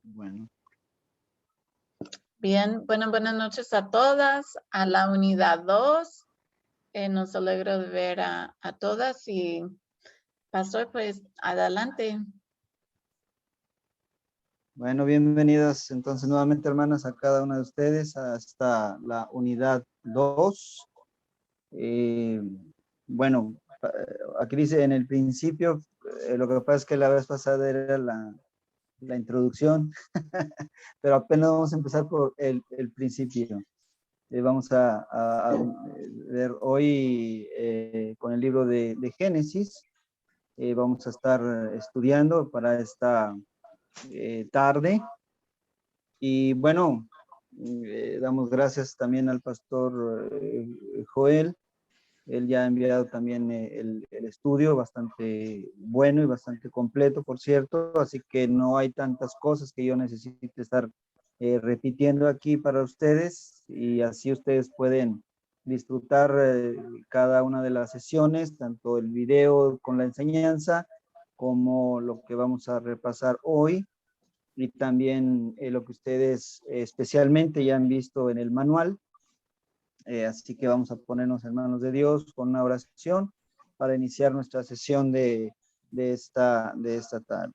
Bueno. Bien, bueno, buenas noches a todas, a la unidad 2. Nos alegro de ver a todas y pastor, pues adelante. Bueno, bienvenidas entonces nuevamente, hermanas, a cada una de ustedes hasta la unidad 2. Bueno, aquí dice en el principio, lo que pasa es que la vez pasada era la introducción, pero apenas vamos a empezar por el principio. Vamos a ver hoy con el libro de Génesis. Vamos a estar estudiando para esta tarde. Y bueno, damos gracias también al pastor Joel. Él ya ha enviado también el estudio, bastante bueno y bastante completo, por cierto, así que no hay tantas cosas que yo necesite estar repitiendo aquí para ustedes, y así ustedes pueden disfrutar cada una de las sesiones, tanto el video con la enseñanza como lo que vamos a repasar hoy, y también lo que ustedes especialmente ya han visto en el manual. Así que vamos a ponernos en manos de Dios con una oración para iniciar nuestra sesión de esta tarde.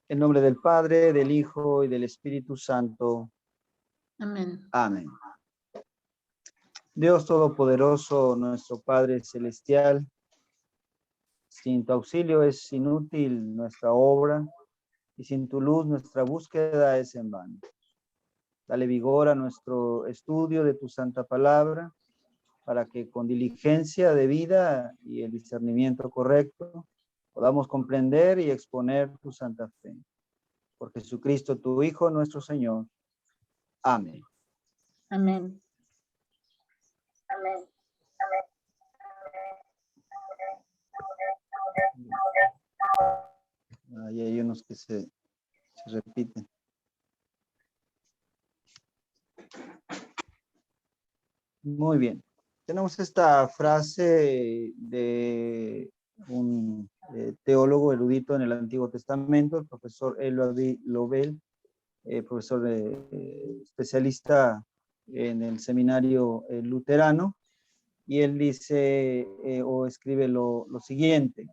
En nombre del Padre, del Hijo y del Espíritu Santo. Amén. Amén. Dios Todopoderoso, nuestro Padre Celestial, sin tu auxilio es inútil nuestra obra, y sin tu luz nuestra búsqueda es en vano. Dale vigor a nuestro estudio de tu santa palabra, para que con diligencia de vida y el discernimiento correcto podamos comprender y exponer tu santa fe. Por Jesucristo, tu Hijo, nuestro Señor. Amén. Amén. Amén. Ahí hay unos que se repiten. Muy bien. Tenemos esta frase de un teólogo erudito en el Antiguo Testamento, el profesor Elodie Lovell, profesor especialista en el seminario luterano, y él dice o escribe lo siguiente: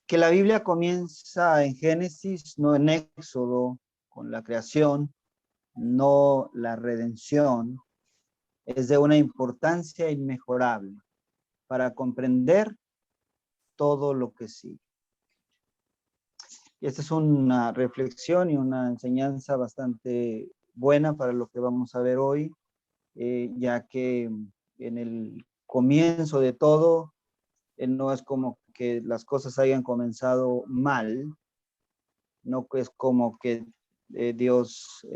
que la Biblia comienza en Génesis, no en Éxodo, con la creación, no la redención, es de una importancia inmejorable para comprender todo lo que sigue. Y esta es una reflexión y una enseñanza bastante buena para lo que vamos a ver hoy, ya que en el comienzo de todo, no es como que las cosas hayan comenzado mal, no es como que Dios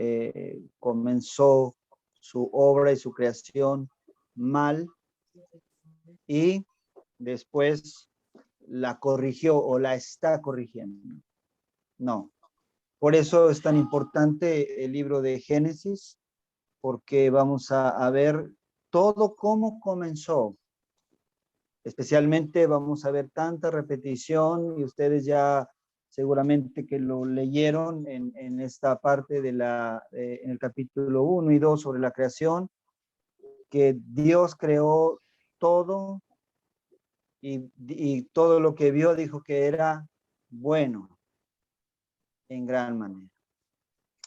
comenzó su obra y su creación mal y después la corrigió o la está corrigiendo. No. Por eso es tan importante el libro de Génesis, porque vamos a ver todo cómo comenzó. Especialmente vamos a ver tanta repetición, y ustedes ya seguramente que lo leyeron en esta parte de en el capítulo 1 y 2 sobre la creación, que Dios creó todo y todo lo que vio dijo que era bueno en gran manera.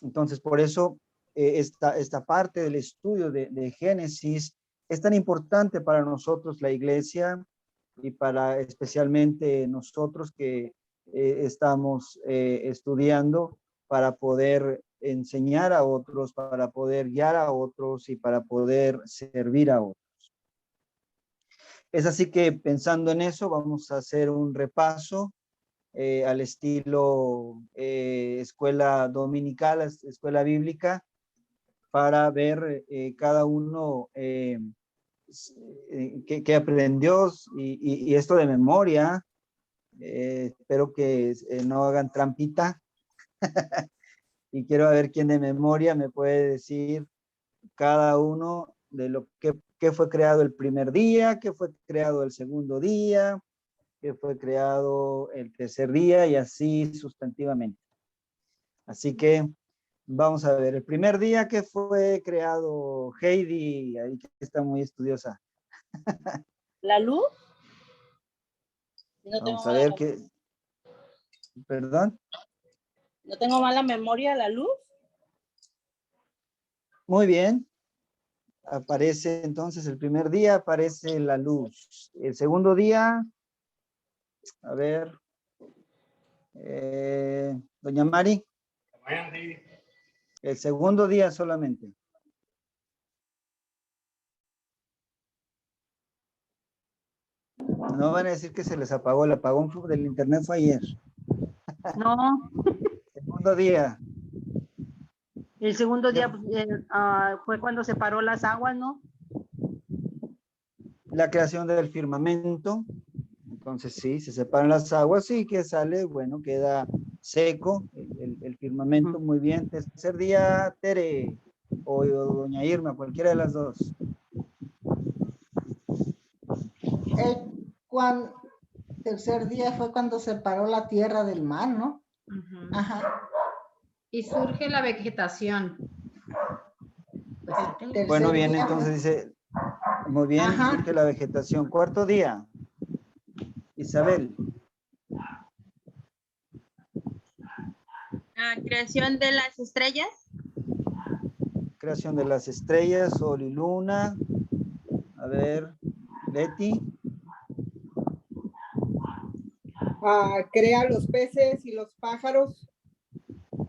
Entonces, por eso esta parte del estudio de Génesis es tan importante para nosotros, la iglesia, y para especialmente nosotros que estamos estudiando para poder enseñar a otros, para poder guiar a otros y para poder servir a otros. Es así que pensando en eso, vamos a hacer un repaso al estilo escuela dominical, escuela bíblica, para ver cada uno qué aprendió, y esto de memoria. Espero que no hagan trampita. Y quiero ver quién de memoria me puede decir cada uno de lo que qué fue creado el primer día, qué fue creado el segundo día, qué fue creado el tercer día y así sustantivamente. Así que vamos a ver, el primer día que fue creado Heidi, ahí que está muy estudiosa. ¿La luz? Vamos a ver qué, perdón. ¿No tengo mala memoria, la luz? Muy bien. Aparece entonces el primer día, aparece la luz. El segundo día, a ver, doña Mari. El segundo día solamente. No van a decir que se les apagó, el apagón del internet fue ayer. No, Segundo día, el segundo día pues, fue cuando se paró las aguas, ¿no? la creación del firmamento. Entonces sí, se separan las aguas y que sale, bueno, queda seco el firmamento. Muy bien. Tercer día, Tere o doña Irma, cualquiera de las dos. Tercer día fue cuando separó la tierra del mar, ¿no? Ajá. Y surge la vegetación. Bueno, bien, día entonces dice, muy bien, Ajá. surge la vegetación. Cuarto día, Isabel. Creación de las estrellas. Creación de las estrellas, sol y luna. A ver, Betty. Crea los peces y los pájaros.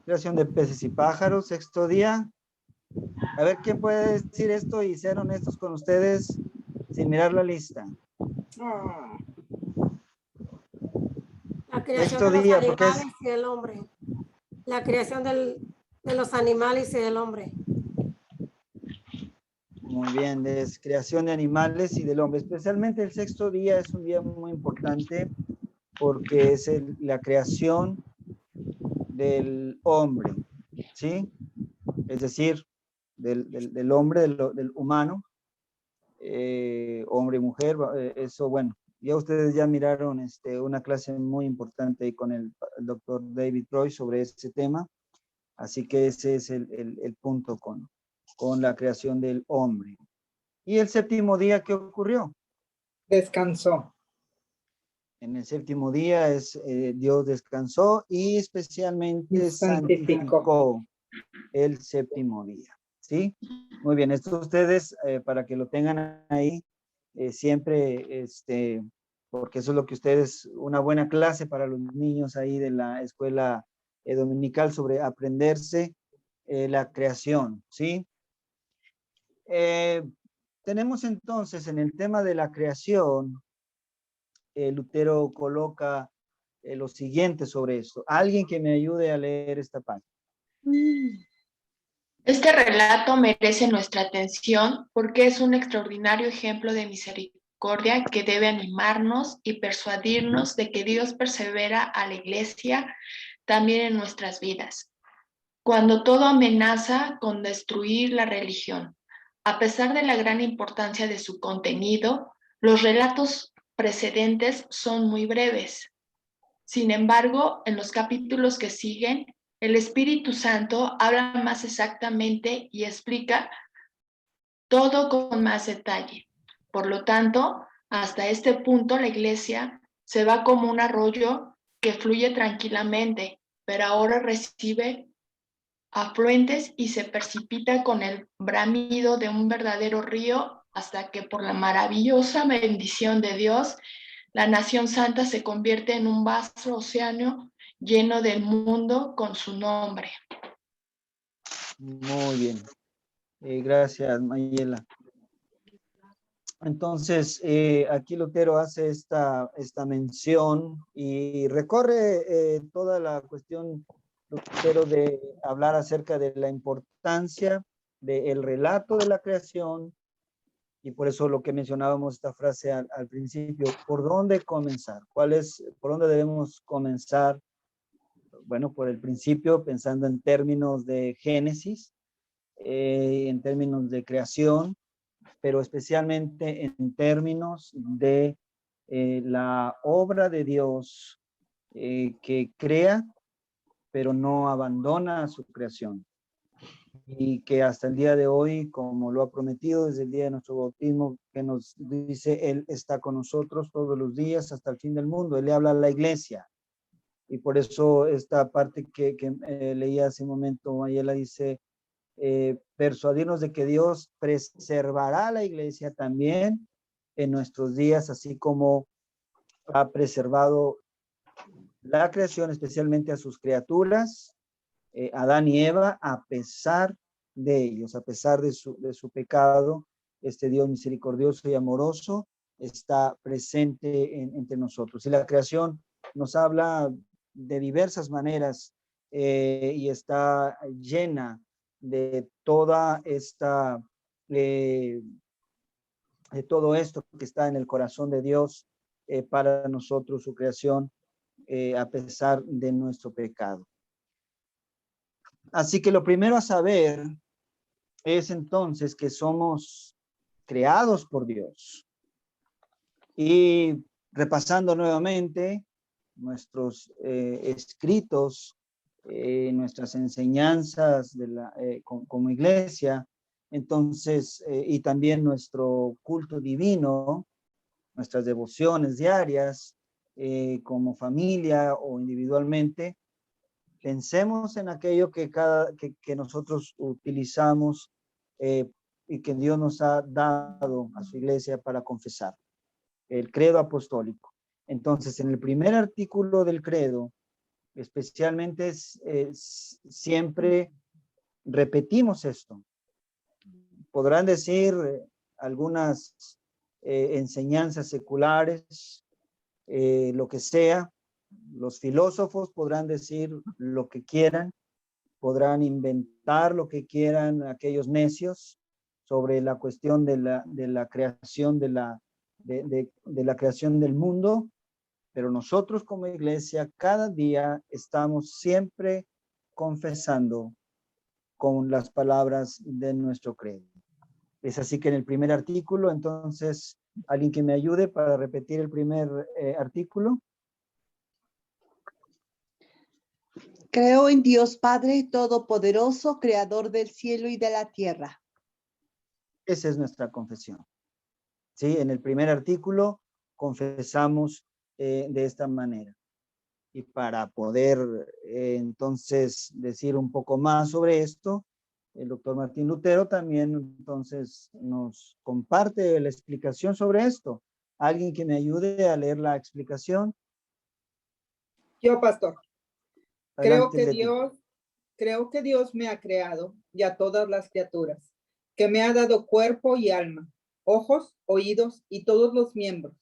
Creación de peces y pájaros. Sexto día. A ver, ¿quién puede decir esto y ser honestos con ustedes sin mirar la lista? La creación Sexto de los día, porque animales y del hombre. La creación de los animales y del hombre. Muy bien, es creación de animales y del hombre. Especialmente el sexto día es un día muy importante porque es la creación del hombre, ¿sí? Es decir, del hombre, del humano, hombre y mujer. Eso, bueno, ya ustedes ya miraron una clase muy importante con el doctor David Troy sobre ese tema. Así que ese es el punto con la creación del hombre. ¿Y el séptimo día qué ocurrió? Descansó. En el séptimo día Dios descansó y especialmente santificó el séptimo día. ¿Sí? Muy bien, esto ustedes para que lo tengan ahí siempre, porque eso es lo que ustedes, una buena clase para los niños ahí de la escuela dominical sobre aprenderse la creación, ¿sí? Tenemos entonces en el tema de la creación, Lutero coloca lo siguiente sobre esto. Alguien que me ayude a leer esta página. Este relato merece nuestra atención porque es un extraordinario ejemplo de misericordia que debe animarnos y persuadirnos de que Dios persevera a la iglesia también en nuestras vidas, cuando todo amenaza con destruir la religión. A pesar de la gran importancia de su contenido, los relatos precedentes son muy breves. Sin embargo, en los capítulos que siguen, el Espíritu Santo habla más exactamente y explica todo con más detalle. Por lo tanto, hasta este punto la iglesia se va como un arroyo que fluye tranquilamente, pero ahora recibe afluentes y se precipita con el bramido de un verdadero río hasta que por la maravillosa bendición de Dios, la nación santa se convierte en un vasto océano lleno del mundo con su nombre. Muy bien. Gracias, Mayela. Entonces, aquí Lutero hace esta mención y recorre toda la cuestión, Lutero, de hablar acerca de la importancia del relato de la creación, y por eso lo que mencionábamos esta frase al principio, ¿por dónde comenzar? ¿Por dónde debemos comenzar? Bueno, por el principio, pensando en términos de Génesis, en términos de creación, pero especialmente en términos de la obra de Dios que crea, pero no abandona su creación. Y que hasta el día de hoy, como lo ha prometido desde el día de nuestro bautismo, que nos dice, Él está con nosotros todos los días hasta el fin del mundo. Él le habla a la iglesia. Y por eso esta parte que leía hace un momento, Mayela dice, persuadirnos de que Dios preservará a la iglesia también en nuestros días, así como ha preservado la creación, especialmente a sus criaturas, Adán y Eva, a pesar de ellos, a pesar de su pecado. Este Dios misericordioso y amoroso está presente entre nosotros. Y la creación nos habla de diversas maneras y está llena de toda esta, de todo esto que está en el corazón de Dios para nosotros, su creación, a pesar de nuestro pecado. Así que lo primero a saber es entonces que somos creados por Dios. Y repasando nuevamente nuestros escritos, nuestras enseñanzas como iglesia, entonces, y también nuestro culto divino, nuestras devociones diarias, como familia o individualmente, pensemos en aquello que nosotros utilizamos y que Dios nos ha dado a su iglesia para confesar, el credo apostólico. Entonces, en el primer artículo del credo, especialmente siempre repetimos esto. Podrán decir algunas enseñanzas seculares, lo que sea. Los filósofos podrán decir lo que quieran, podrán inventar lo que quieran aquellos necios sobre la cuestión de la creación de la creación del mundo, pero nosotros como iglesia cada día estamos siempre confesando con las palabras de nuestro credo. Es así que en el primer artículo, entonces, alguien que me ayude para repetir el primer artículo. Creo en Dios Padre Todopoderoso, Creador del cielo y de la tierra. Esa es nuestra confesión. ¿Sí? En el primer artículo confesamos de esta manera. Y para poder entonces decir un poco más sobre esto, el doctor Martín Lutero también entonces nos comparte la explicación sobre esto. ¿Alguien que me ayude a leer la explicación? Yo, pastor. Adelante, Creo que Dios me ha creado y a todas las criaturas, que me ha dado cuerpo y alma, ojos, oídos y todos los miembros,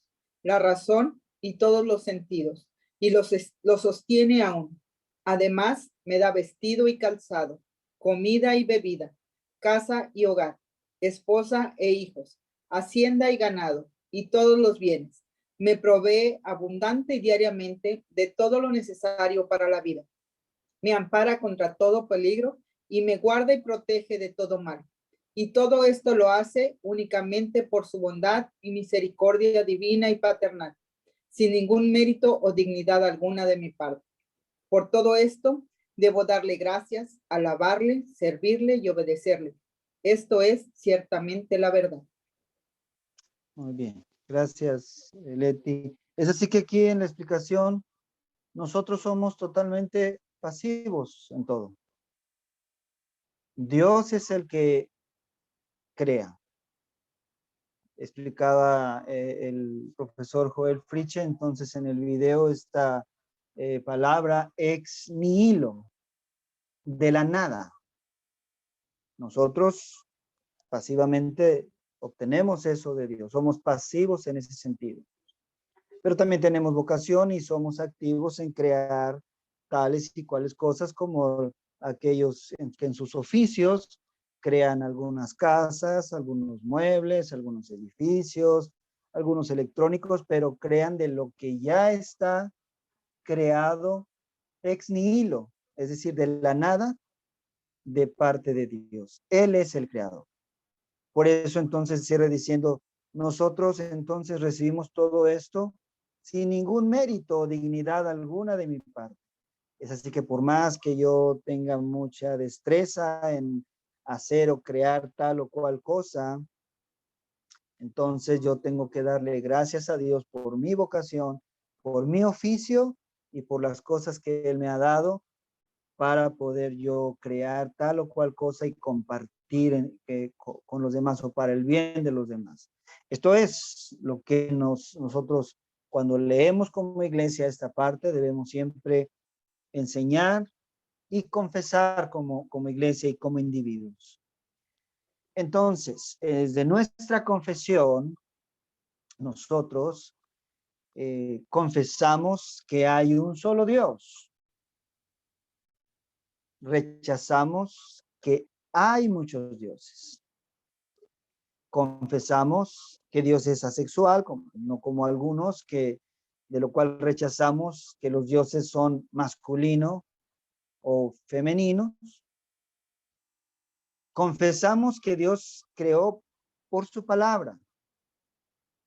la razón y todos los sentidos, y los sostiene aún. Además, me da vestido y calzado, comida y bebida, casa y hogar, esposa e hijos, hacienda y ganado, y todos los bienes. Me provee abundante y diariamente de todo lo necesario para la vida. Me ampara contra todo peligro y me guarda y protege de todo mal. Y todo esto lo hace únicamente por su bondad y misericordia divina y paternal, sin ningún mérito o dignidad alguna de mi parte. Por todo esto, debo darle gracias, alabarle, servirle y obedecerle. Esto es ciertamente la verdad. Muy bien, gracias, Leti. Es así que aquí en la explicación, nosotros somos totalmente pasivos en todo. Dios es el que crea. Explicaba el profesor Joel Friche, entonces en el video esta palabra ex nihilo, de la nada. Nosotros pasivamente obtenemos eso de Dios, somos pasivos en ese sentido. Pero también tenemos vocación y somos activos en crear tales y cuales cosas como aquellos que en sus oficios crean algunas casas, algunos muebles, algunos edificios, algunos electrónicos, pero crean de lo que ya está creado ex nihilo, es decir, de la nada, de parte de Dios. Él es el creador. Por eso entonces cierra diciendo, nosotros entonces recibimos todo esto sin ningún mérito o dignidad alguna de mi parte. Es así que por más que yo tenga mucha destreza en hacer o crear tal o cual cosa, entonces yo tengo que darle gracias a Dios por mi vocación, por mi oficio y por las cosas que Él me ha dado para poder yo crear tal o cual cosa y compartir con los demás o para el bien de los demás. Esto es lo que nosotros cuando leemos como iglesia esta parte debemos siempre enseñar y confesar como iglesia y como individuos. Entonces, desde nuestra confesión, nosotros confesamos que hay un solo Dios. Rechazamos que hay muchos dioses. Confesamos que Dios es asexual, no como algunos, de lo cual rechazamos que los dioses son masculinos o femeninos. Confesamos que Dios creó por su palabra.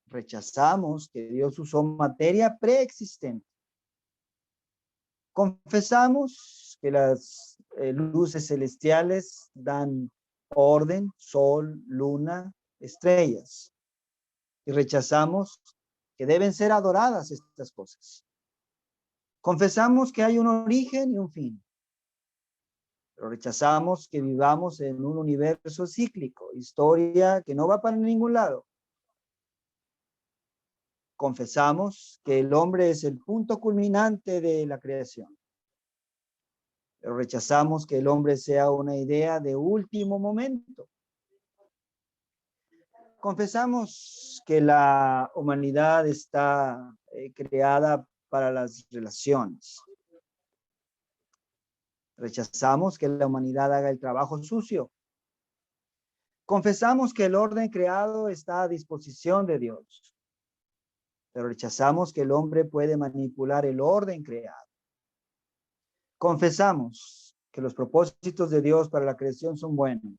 Rechazamos que Dios usó materia preexistente. Confesamos que las luces celestiales dan orden, sol, luna, estrellas. Y rechazamos que deben ser adoradas estas cosas. Confesamos que hay un origen y un fin. Pero rechazamos que vivamos en un universo cíclico, historia que no va para ningún lado. Confesamos que el hombre es el punto culminante de la creación. Pero rechazamos que el hombre sea una idea de último momento. Confesamos que la humanidad está creada para las relaciones. Rechazamos que la humanidad haga el trabajo sucio. Confesamos que el orden creado está a disposición de Dios. Pero rechazamos que el hombre puede manipular el orden creado. Confesamos que los propósitos de Dios para la creación son buenos.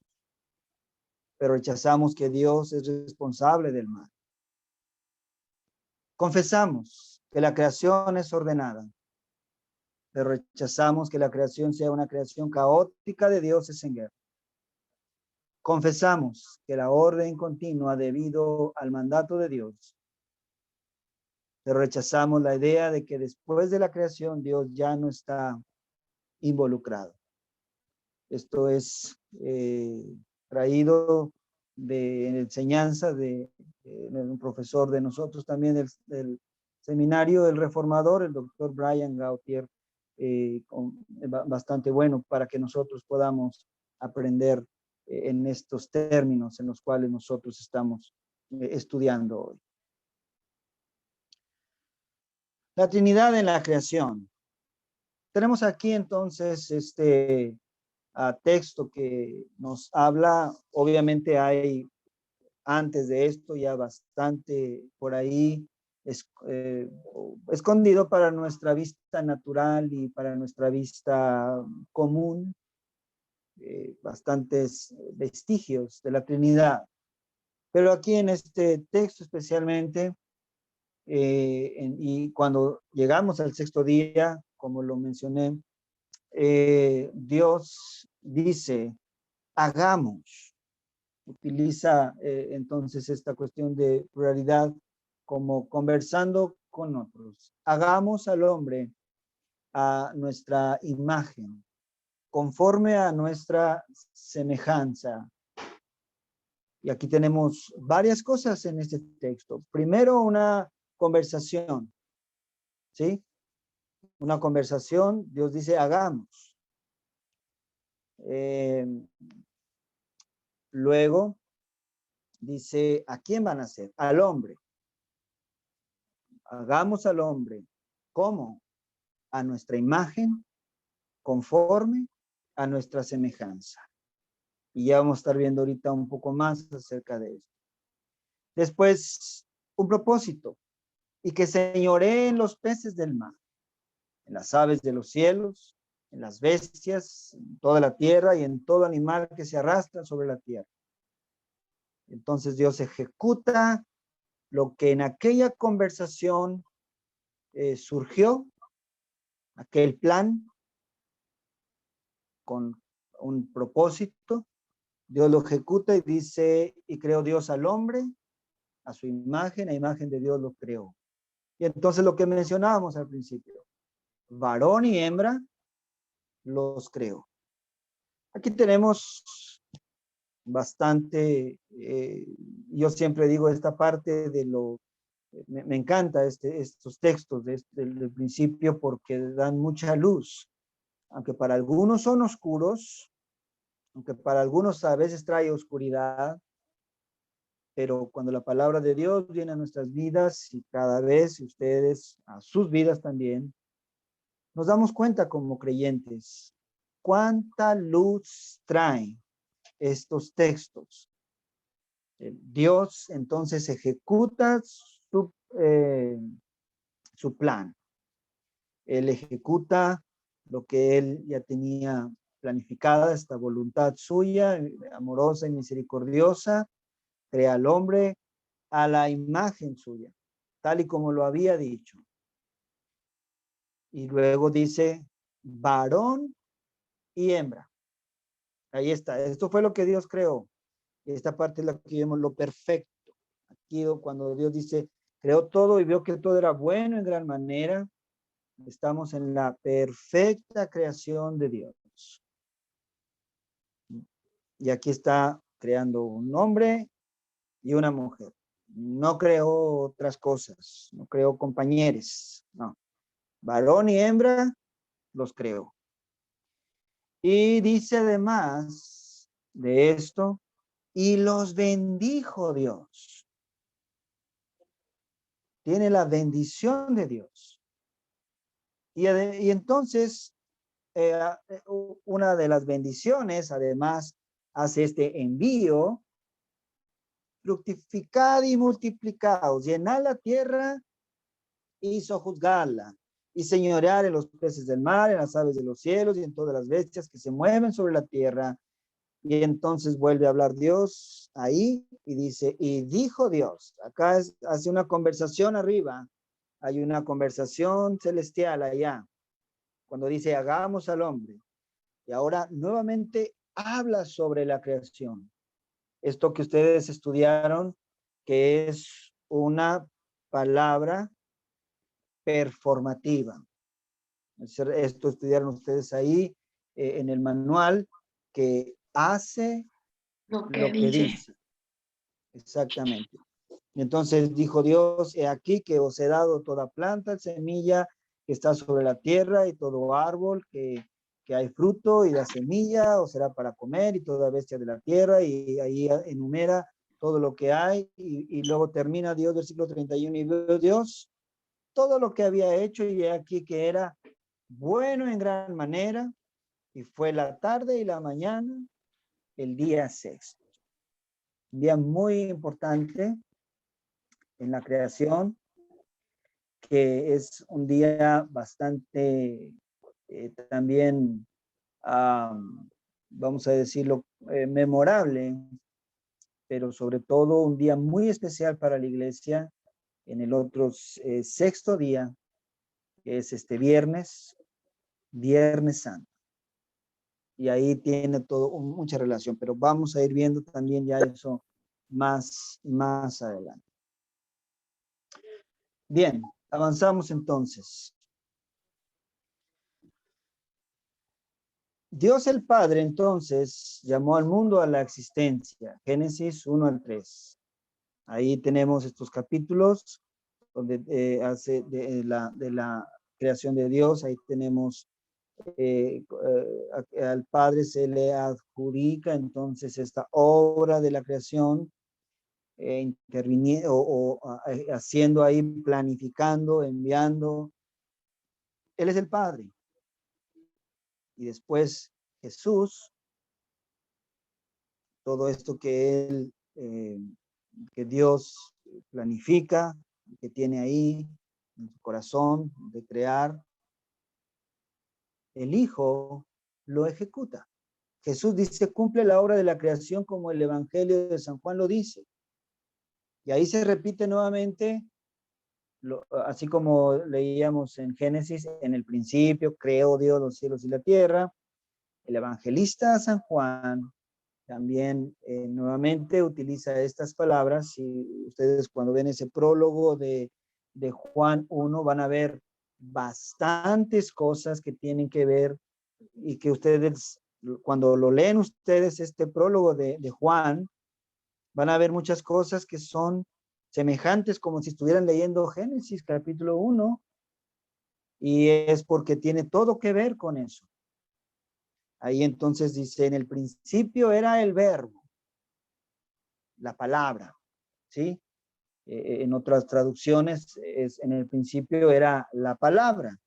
Pero rechazamos que Dios es responsable del mal. Confesamos que la creación es ordenada. Pero rechazamos que la creación sea una creación caótica de dioses en guerra. Confesamos que la orden continúa debido al mandato de Dios. Pero rechazamos la idea de que después de la creación Dios ya no está involucrado. Esto es traído de enseñanza de un profesor de nosotros también del seminario, el reformador, el doctor Brian Gautier, bastante bueno para que nosotros podamos aprender en estos términos en los cuales nosotros estamos estudiando hoy. La Trinidad en la creación. Tenemos aquí entonces este texto que nos habla, obviamente hay antes de esto ya bastante por ahí escondido para nuestra vista natural y para nuestra vista común, bastantes vestigios de la Trinidad. Pero aquí en este texto especialmente, y cuando llegamos al sexto día, como lo mencioné, Dios dice, hagamos. Utiliza entonces esta cuestión de pluralidad como conversando con otros. Hagamos al hombre a nuestra imagen, conforme a nuestra semejanza. Y aquí tenemos varias cosas en este texto. Primero, una conversación, ¿sí? Una conversación, Dios dice, hagamos. Luego, dice, ¿a quién van a hacer? Al hombre. Hagamos al hombre. ¿Cómo? A nuestra imagen, conforme a nuestra semejanza. Y ya vamos a estar viendo ahorita un poco más acerca de esto. Después, un propósito. Y que señoreen los peces del mar, en las aves de los cielos, en las bestias, en toda la tierra y en todo animal que se arrastra sobre la tierra. Entonces Dios ejecuta lo que en aquella conversación surgió, aquel plan con un propósito. Dios lo ejecuta y dice, y creó Dios al hombre, a su imagen, a imagen de Dios lo creó. Y entonces lo que mencionábamos al principio, varón y hembra los creó. Aquí tenemos bastante, yo siempre digo esta parte de lo, me encanta estos textos del principio porque dan mucha luz, aunque para algunos son oscuros, aunque para algunos a veces trae oscuridad, pero cuando la palabra de Dios viene a nuestras vidas y cada vez ustedes a sus vidas también, nos damos cuenta como creyentes cuánta luz traen estos textos. Dios entonces ejecuta su plan. Él ejecuta lo que él ya tenía planificada, esta voluntad suya, amorosa y misericordiosa, crea al hombre a la imagen suya, tal y como lo había dicho. Y luego dice, varón y hembra. Ahí está, esto fue lo que Dios creó. Esta parte es la que vemos lo perfecto. Aquí cuando Dios dice, creó todo y vio que todo era bueno en gran manera, estamos en la perfecta creación de Dios. Y aquí está creando un hombre y una mujer. No creó otras cosas, no creó compañeros, no. Varón y hembra los creó. Y dice además de esto, y los bendijo Dios. Tiene la bendición de Dios. Y entonces, una de las bendiciones, además, hace este envío, fructificad y multiplicaos, llenad la tierra y sojuzgadla, y señorear en los peces del mar, en las aves de los cielos y en todas las bestias que se mueven sobre la tierra. Y entonces vuelve a hablar Dios ahí y dice, y dijo Dios, acá hace una conversación arriba, hay una conversación celestial allá, cuando dice, hagamos al hombre. Y ahora nuevamente habla sobre la creación. Esto que ustedes estudiaron, que es una palabra performativa. Esto estudiaron ustedes ahí en el manual, que hace lo que dice. Exactamente. Entonces dijo Dios, he aquí que os he dado toda planta, semilla que está sobre la tierra y todo árbol que hay fruto y la semilla os será para comer y toda bestia de la tierra, y ahí enumera todo lo que hay y luego termina Dios, versículo 31, y vio Dios todo lo que había hecho y aquí que era bueno en gran manera, y fue la tarde y la mañana, el día sexto. Un día muy importante en la creación, que es un día bastante también, vamos a decirlo, memorable, pero sobre todo un día muy especial para la iglesia en el otro sexto día, que es este viernes Santo. Y ahí tiene todo mucha relación, pero vamos a ir viendo también ya eso más adelante. Bien, avanzamos entonces. Dios el Padre entonces llamó al mundo a la existencia, Génesis 1 al 3. Ahí tenemos estos capítulos donde hace de la creación de Dios. Ahí tenemos al Padre se le adjudica entonces esta obra de la creación, interviniendo o haciendo ahí, planificando, enviando. Él es el Padre. Y después Jesús, todo esto que que Dios planifica, que tiene ahí en su corazón de crear, el Hijo lo ejecuta. Jesús dice, cumple la obra de la creación como el Evangelio de San Juan lo dice. Y ahí se repite nuevamente, así como leíamos en Génesis, en el principio creó Dios los cielos y la tierra. El evangelista San Juan también nuevamente utiliza estas palabras. Y ustedes cuando ven ese prólogo de Juan 1 van a ver bastantes cosas que tienen que ver y que ustedes, cuando lo leen ustedes este prólogo de Juan, van a ver muchas cosas que son semejantes como si estuvieran leyendo Génesis capítulo 1, y es porque tiene todo que ver con eso. Ahí entonces dice, en el principio era el verbo, la palabra, ¿sí? En otras traducciones, en el principio era la palabra.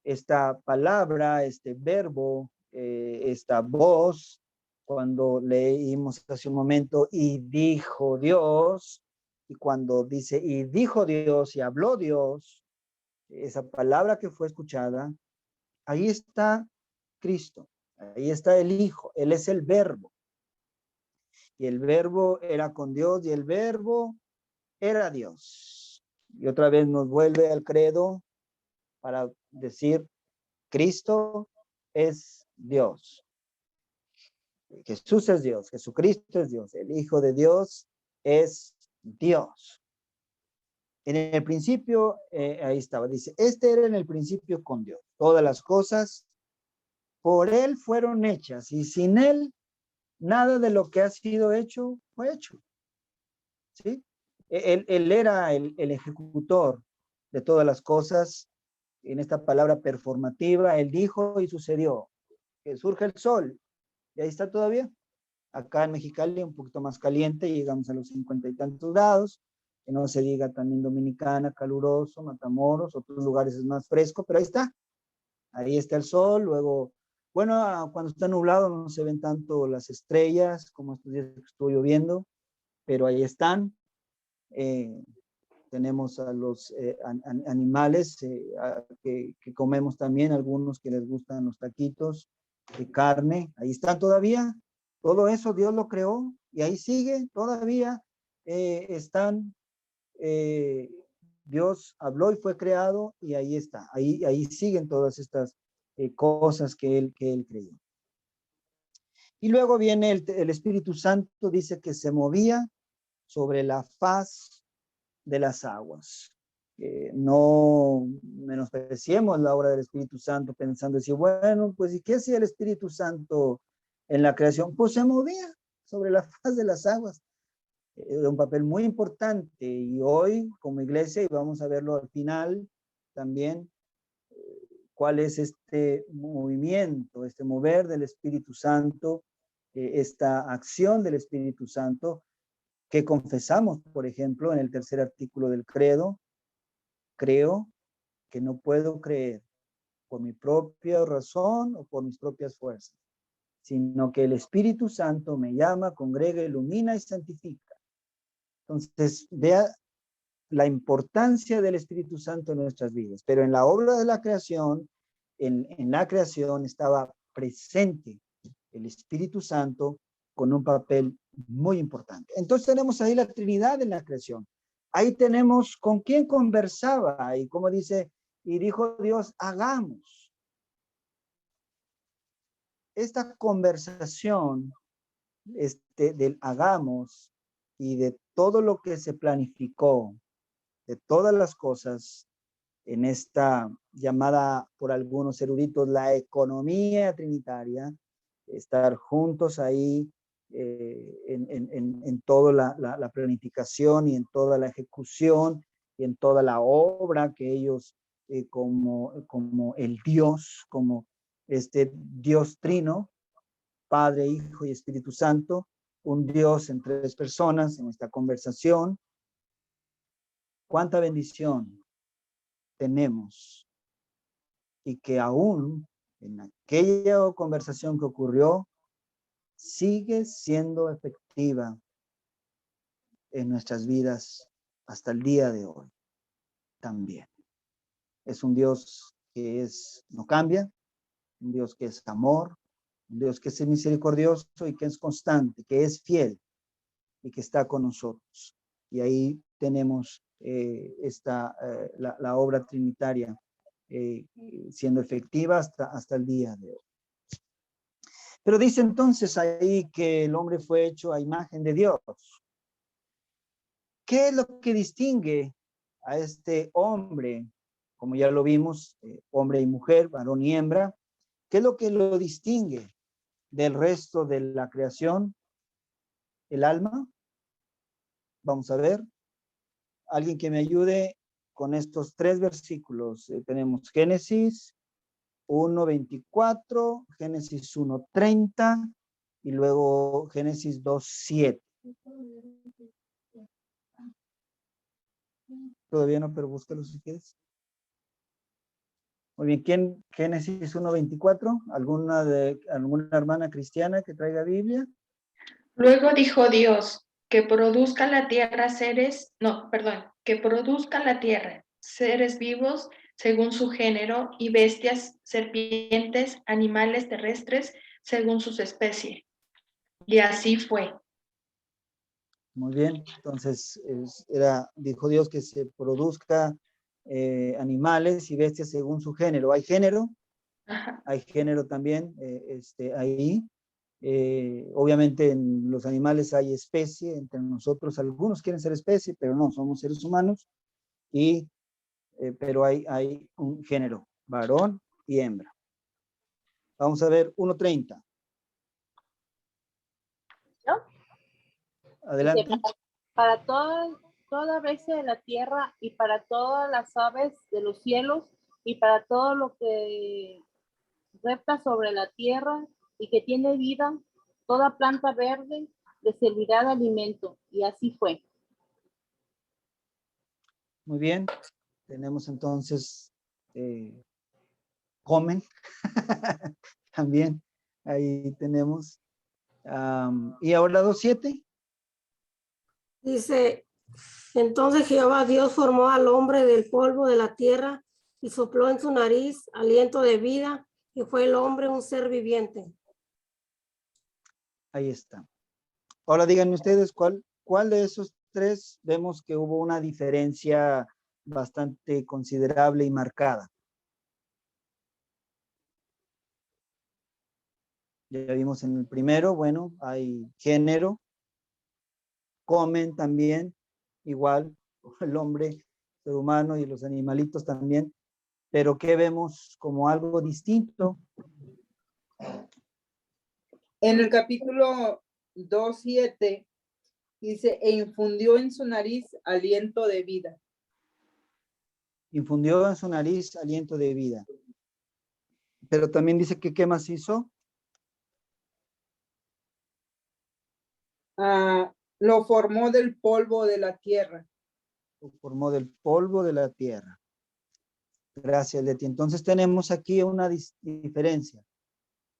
Esta palabra, este verbo, esta voz, cuando leímos hace un momento, y dijo Dios, y cuando dice, y dijo Dios, y habló Dios, esa palabra que fue escuchada, ahí está Cristo, ahí está el Hijo, Él es el verbo. Y el verbo era con Dios, y el verbo era Dios. Y otra vez nos vuelve al credo para decir, Cristo es Dios. Jesús es Dios, Jesucristo es Dios, el Hijo de Dios es Dios. En el principio, ahí estaba, dice, este era en el principio con Dios. Todas las cosas por Él fueron hechas, y sin Él, nada de lo que ha sido hecho fue hecho. ¿Sí? Él era el ejecutor de todas las cosas. En esta palabra performativa, Él dijo y sucedió. Que surge el sol, y ahí está todavía. Acá en Mexicali un poquito más caliente, llegamos a los 50 y tantos grados, que no se diga también Dominicana, caluroso, Matamoros, otros lugares es más fresco, pero ahí está el sol. Luego, bueno, cuando está nublado no se ven tanto las estrellas, como estos días que estuvo lloviendo, pero ahí están. Tenemos a los animales que comemos también, algunos que les gustan los taquitos de carne, ahí están todavía. Todo eso Dios lo creó y ahí sigue todavía, están, Dios habló y fue creado y ahí está, ahí siguen todas estas cosas que él creyó. Y luego viene el Espíritu Santo, dice que se movía sobre la faz de las aguas. No menospreciemos la obra del Espíritu Santo pensando así, bueno, pues ¿y qué hacía el Espíritu Santo en la creación? Pues se movía sobre la faz de las aguas. Era un papel muy importante, y hoy como iglesia, y vamos a verlo al final también, cuál es este movimiento, este mover del Espíritu Santo, esta acción del Espíritu Santo que confesamos, por ejemplo, en el tercer artículo del credo. Creo que no puedo creer por mi propia razón o por mis propias fuerzas, sino que el Espíritu Santo me llama, congrega, ilumina y santifica. Entonces, vea la importancia del Espíritu Santo en nuestras vidas. Pero en la obra de la creación, en la creación estaba presente el Espíritu Santo con un papel muy importante. Entonces tenemos ahí la Trinidad en la creación. Ahí tenemos con quién conversaba, y como dice, y dijo Dios, hagamos. Esta conversación del hagamos y de todo lo que se planificó, de todas las cosas en esta llamada por algunos eruditos la economía trinitaria, estar juntos ahí en toda la planificación y en toda la ejecución y en toda la obra que ellos como el Dios, como este Dios trino, Padre, Hijo y Espíritu Santo, un Dios en tres personas en esta conversación. Cuánta bendición tenemos, y que aún en aquella conversación que ocurrió sigue siendo efectiva en nuestras vidas hasta el día de hoy también. Es un Dios que no cambia, un Dios que es amor, Un Dios que es misericordioso y que es constante, que es fiel y que está con nosotros. Y ahí tenemos la obra trinitaria siendo efectiva hasta el día de hoy. Pero dice entonces ahí que el hombre fue hecho a imagen de Dios. ¿Qué es lo que distingue a este hombre? Como ya lo vimos, hombre y mujer, varón y hembra. ¿Qué es lo que lo distingue del resto de la creación? El alma. Vamos a ver. Alguien que me ayude con estos 3 versículos. Tenemos Génesis 1:24, Génesis 1:30 y luego Génesis 2:7. Todavía no, pero búscalo si quieres. Muy bien, ¿quién? Génesis 1:24, ¿alguna hermana cristiana que traiga Biblia? Luego dijo Dios, que produzca la tierra seres vivos según su género y bestias, serpientes, animales terrestres según sus especies. Y así fue. Muy bien, entonces dijo Dios que se produzca animales y bestias según su género. ¿Hay género? Ajá. Hay género también ahí. Obviamente en los animales hay especie, entre nosotros algunos quieren ser especie, pero no, somos seres humanos, pero hay un género, varón y hembra. Vamos a ver 1:30. ¿No? Adelante. Dice, para toda bestia de la tierra y para todas las aves de los cielos y para todo lo que repta sobre la tierra y que tiene vida, toda planta verde le servirá de alimento. Y así fue. Muy bien. Tenemos entonces, comen. También ahí tenemos. Y ahora 2:7. Dice, entonces Jehová Dios formó al hombre del polvo de la tierra y sopló en su nariz aliento de vida y fue el hombre un ser viviente. Ahí está. Ahora díganme ustedes cuál de esos 3 vemos que hubo una diferencia bastante considerable y marcada. Ya vimos en el primero, bueno, hay género, comen también, igual, el hombre, ser humano y los animalitos también, pero ¿qué vemos como algo distinto? En el capítulo 2:7 dice, e infundió en su nariz aliento de vida. Infundió en su nariz aliento de vida. Pero también dice que ¿qué más hizo? Lo formó del polvo de la tierra. Lo formó del polvo de la tierra. Gracias, Leti. Entonces tenemos aquí una diferencia.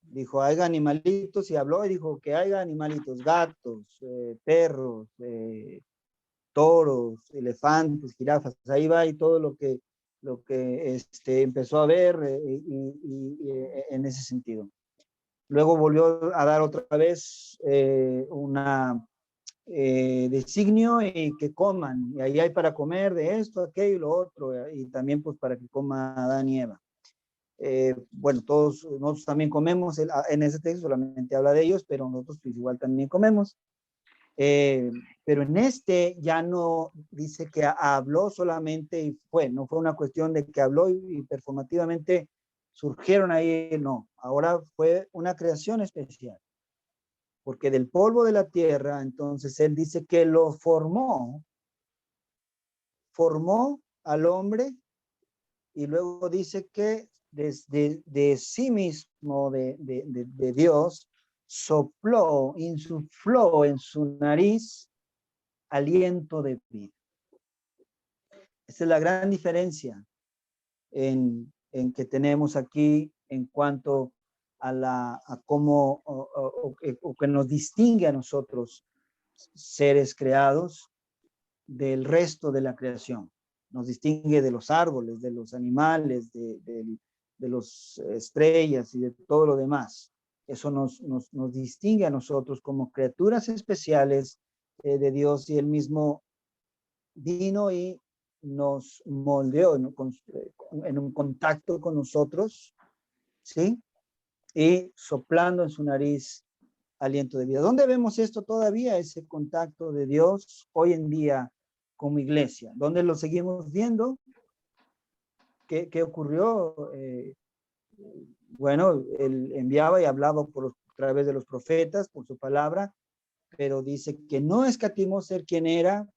Dijo, haya animalitos, y habló y dijo que haya animalitos, gatos, perros, toros, elefantes, jirafas. Ahí va y todo lo que empezó a ver en ese sentido. Luego volvió a dar otra vez una designio y que coman. Y ahí hay para comer de esto, aquello y lo otro. Y también pues para que coma Adán y Eva. Bueno, nosotros también comemos, en ese texto solamente habla de ellos, pero nosotros pues igual también comemos. Pero en este ya no dice que habló solamente y no fue una cuestión de que habló y performativamente surgieron ahí, no, ahora fue una creación especial, porque del polvo de la tierra, entonces él dice que lo formó al hombre y luego dice que desde de sí mismo, de Dios, sopló, insufló en su nariz aliento de vida. Esa es la gran diferencia en que tenemos aquí en cuanto a cómo o que nos distingue a nosotros, seres creados, del resto de la creación. Nos distingue de los árboles, de los animales, de las estrellas y de todo lo demás. Eso nos distingue a nosotros como criaturas especiales de Dios, y Él mismo vino y nos moldeó en un contacto con nosotros, ¿sí? Y soplando en su nariz aliento de vida. ¿Dónde vemos esto todavía, ese contacto de Dios hoy en día como iglesia? ¿Dónde lo seguimos viendo? ¿Qué ocurrió? Bueno, Él enviaba y hablaba a través de los profetas, por su palabra, pero dice que no escatimó ser quien era,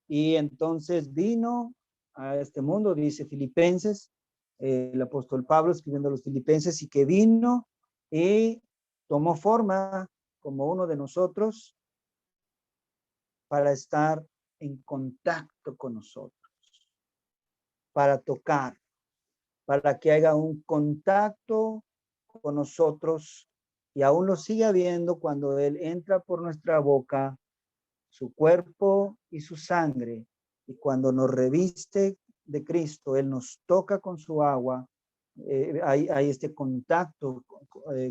y entonces vino a este mundo, dice Filipenses, el apóstol Pablo escribiendo a los Filipenses, y que vino y tomó forma como uno de nosotros para estar en contacto con nosotros, para tocar, para que haya un contacto con nosotros, y aún lo sigue habiendo cuando Él entra por nuestra boca, su cuerpo y su sangre, y cuando nos reviste de Cristo, Él nos toca con su agua, hay este contacto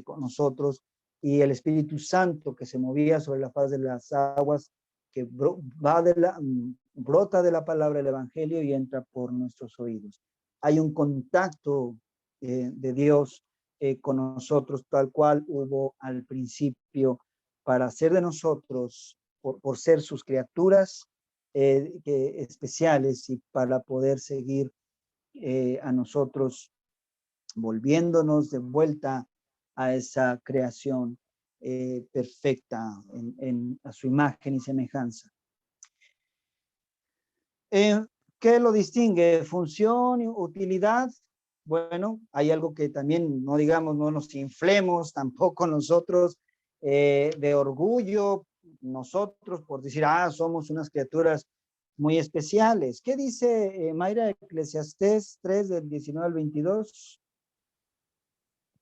con nosotros, y el Espíritu Santo que se movía sobre la faz de las aguas, que brota de la palabra del Evangelio y entra por nuestros oídos. Hay un contacto de Dios con nosotros, tal cual hubo al principio, para hacer de nosotros, por ser sus criaturas especiales, y para poder seguir a nosotros volviéndonos de vuelta a esa creación perfecta a su imagen y semejanza. ¿Qué lo distingue? Función, utilidad. Bueno, hay algo que también, no digamos, no nos inflemos tampoco nosotros de orgullo, nosotros por decir, somos unas criaturas muy especiales. ¿Qué dice Mayra, Eclesiastés 3 del 19 al 22?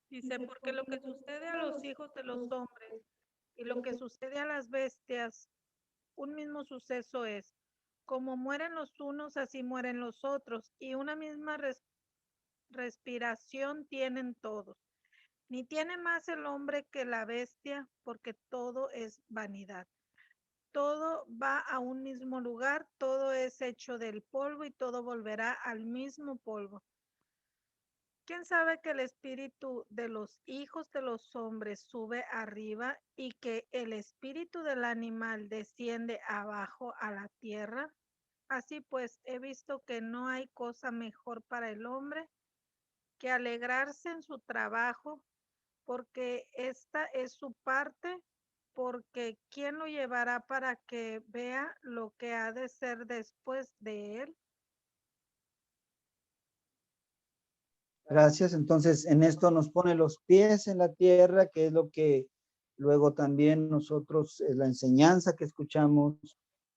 Dice, porque lo que sucede a los hijos de los hombres y lo que sucede a las bestias, un mismo suceso es. Como mueren los unos, así mueren los otros, y una misma respiración tienen todos. Ni tiene más el hombre que la bestia, porque todo es vanidad. Todo va a un mismo lugar, todo es hecho del polvo y todo volverá al mismo polvo. ¿Quién sabe que el espíritu de los hijos de los hombres sube arriba y que el espíritu del animal desciende abajo a la tierra? Así pues, he visto que no hay cosa mejor para el hombre que alegrarse en su trabajo, porque esta es su parte, porque ¿quién lo llevará para que vea lo que ha de ser después de él? Gracias. Entonces, en esto nos pone los pies en la tierra, que es lo que luego también nosotros, la enseñanza que escuchamos,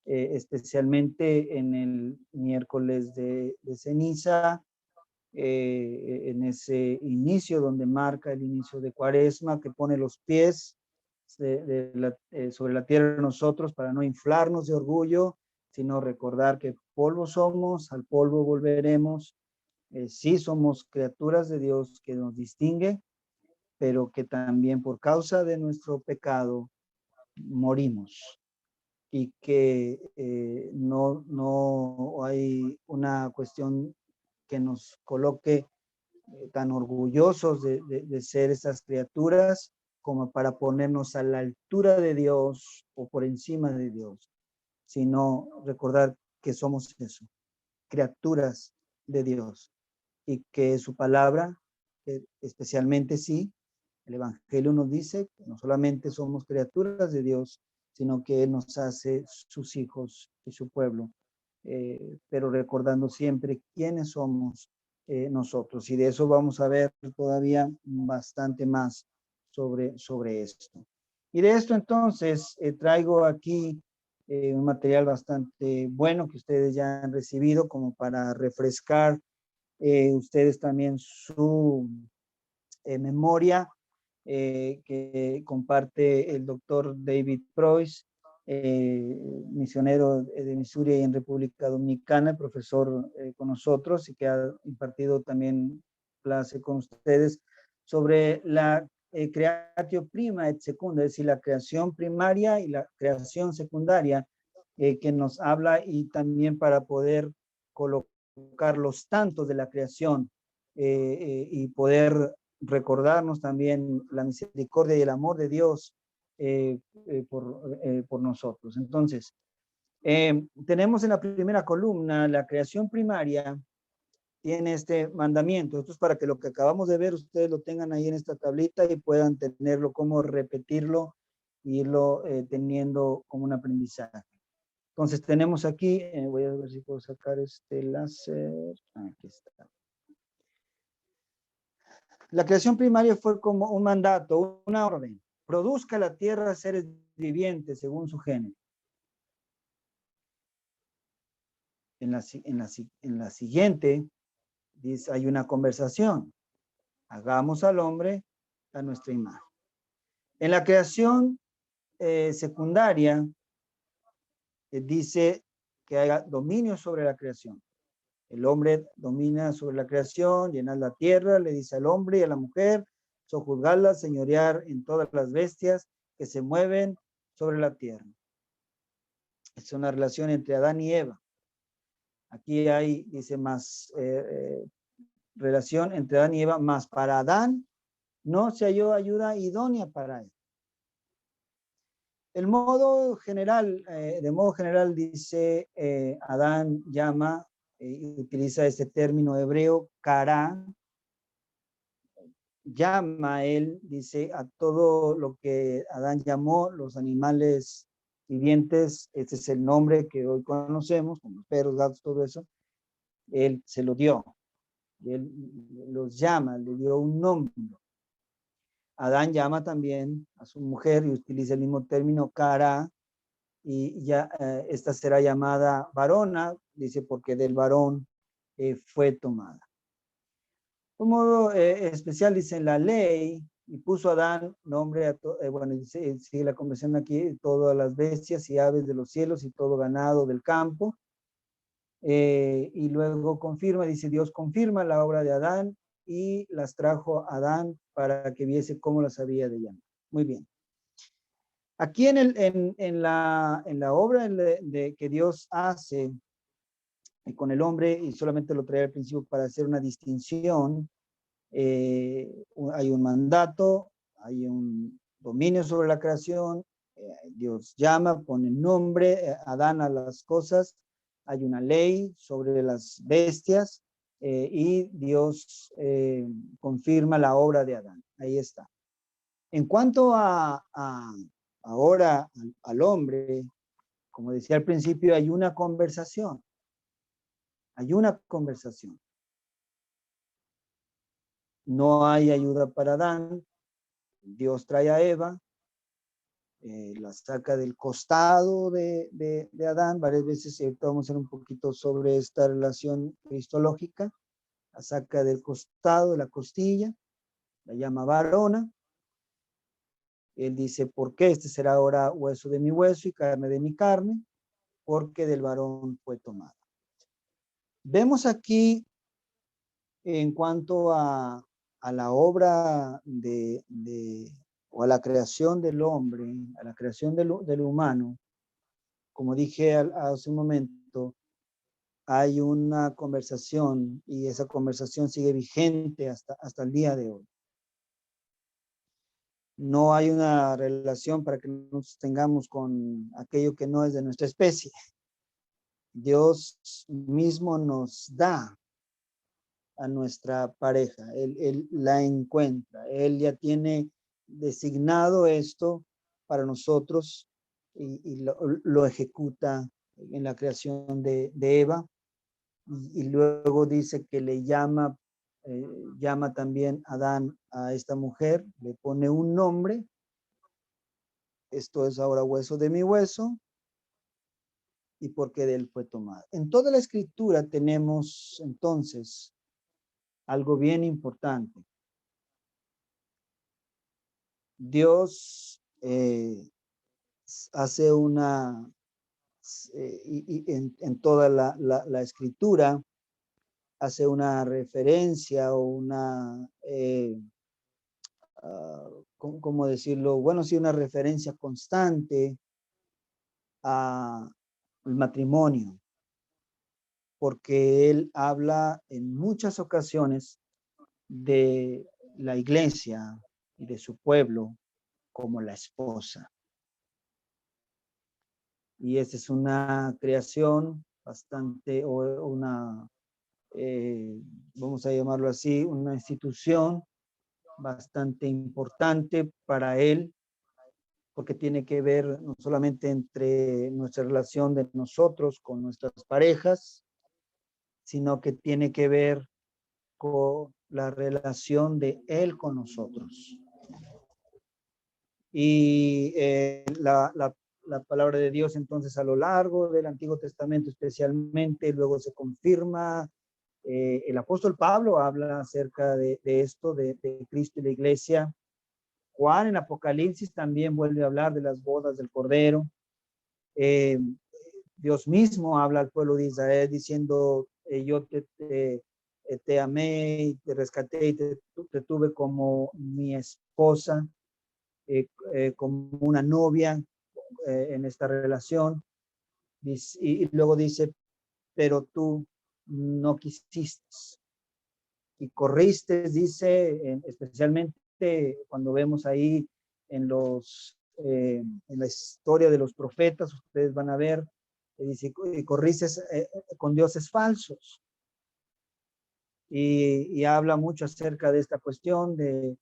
especialmente en el miércoles de ceniza, en ese inicio donde marca el inicio de Cuaresma, que pone los pies sobre la tierra de nosotros, para no inflarnos de orgullo, sino recordar que polvo somos, al polvo volveremos. Sí somos criaturas de Dios que nos distingue, pero que también por causa de nuestro pecado morimos, y que no hay una cuestión que nos coloque tan orgullosos de ser esas criaturas como para ponernos a la altura de Dios o por encima de Dios, sino recordar que somos eso, criaturas de Dios, y que su palabra, especialmente sí, el Evangelio nos dice que no solamente somos criaturas de Dios, sino que Él nos hace sus hijos y su pueblo, pero recordando siempre quiénes somos nosotros. Y de eso vamos a ver todavía bastante más sobre esto. Y de esto entonces traigo aquí un material bastante bueno que ustedes ya han recibido, como para refrescar ustedes también su memoria, que comparte el doctor David Preuss, misionero de Missouri y en República Dominicana, profesor con nosotros, y que ha impartido también clase con ustedes sobre la creatio prima et secunda, es decir, la creación primaria y la creación secundaria, que nos habla, y también para poder colocar los tantos de la creación y poder recordarnos también la misericordia y el amor de Dios por nosotros. Entonces, tenemos en la primera columna la creación primaria, tiene este mandamiento. Esto es para que lo que acabamos de ver ustedes lo tengan ahí en esta tablita y puedan tenerlo, como repetirlo y irlo teniendo como un aprendizaje. Entonces tenemos aquí, voy a ver si puedo sacar este láser. Aquí está. La creación primaria fue como un mandato, una orden. Produzca la tierra seres vivientes según su género. En la siguiente, dice, hay una conversación. Hagamos al hombre a nuestra imagen. En la creación secundaria, dice que haya dominio sobre la creación. El hombre domina sobre la creación, llenar la tierra, le dice al hombre y a la mujer, sojuzgarla, señorear en todas las bestias que se mueven sobre la tierra. Es una relación entre Adán y Eva. Aquí hay, dice, más relación entre Adán y Eva, más para Adán no se halló ayuda idónea para él. De modo general dice, Adán llama, utiliza este término hebreo, kará, llama él, dice, a todo lo que Adán llamó, los animales vivientes, este es el nombre que hoy conocemos, como perros, gatos, todo eso, él se lo dio, él los llama, le dio un nombre. Adán llama también a su mujer y utiliza el mismo término, cara, y ya esta será llamada varona, dice, porque del varón fue tomada. De un modo especial, dice en la ley, y puso Adán nombre a bueno, dice, sigue la conversación aquí, todas las bestias y aves de los cielos y todo ganado del campo. Y luego confirma, dice, Dios confirma la obra de Adán y las trajo a Adán para que viese cómo las había de llamar. Muy bien. Aquí en la obra que Dios hace con el hombre, y solamente lo trae al principio para hacer una distinción, hay un mandato, hay un dominio sobre la creación, Dios llama, pone nombre, Adán a las cosas, hay una ley sobre las bestias, y Dios confirma la obra de Adán. Ahí está. En cuanto ahora al hombre, como decía al principio, hay una conversación. Hay una conversación. No hay ayuda para Adán. Dios trae a Eva, la saca del costado de Adán. Varias veces vamos a ver un poquito sobre esta relación cristológica. La saca del costado, de la costilla, la llama varona. Él dice, ¿por qué? Este será ahora hueso de mi hueso y carne de mi carne, porque del varón fue tomado. Vemos aquí, en cuanto a la obra o a la creación del hombre, a la creación del humano, como dije hace un momento, hay una conversación y esa conversación sigue vigente hasta el día de hoy. No hay una relación para que nos tengamos con aquello que no es de nuestra especie. Dios mismo nos da a nuestra pareja, Él la encuentra, Él ya tiene designado esto para nosotros y lo ejecuta en la creación de Eva, y luego dice que le llama también Adán a esta mujer, le pone un nombre, esto es ahora hueso de mi hueso, y porque de él fue tomado. En toda la escritura tenemos entonces algo bien importante. Dios hace en toda la escritura, hace una referencia o ¿cómo decirlo? Bueno, sí, una referencia constante al matrimonio, porque él habla en muchas ocasiones de la iglesia y de su pueblo como la esposa. Y esa es una creación bastante, o una, vamos a llamarlo así, una institución bastante importante para él, porque tiene que ver no solamente entre nuestra relación de nosotros con nuestras parejas, sino que tiene que ver con la relación de él con nosotros. Y la palabra de Dios entonces a lo largo del Antiguo Testamento especialmente, luego se confirma, el apóstol Pablo habla acerca de esto, de Cristo y la iglesia. Juan en Apocalipsis también vuelve a hablar de las bodas del Cordero. Dios mismo habla al pueblo de Israel diciendo, yo te amé y te rescaté y te tuve como mi esposa, como una novia en esta relación. Y luego dice, pero tú no quisiste y corriste, dice, especialmente cuando vemos ahí en la historia de los profetas, ustedes van a ver, dice, corriste con dioses falsos. Y habla mucho acerca de esta cuestión de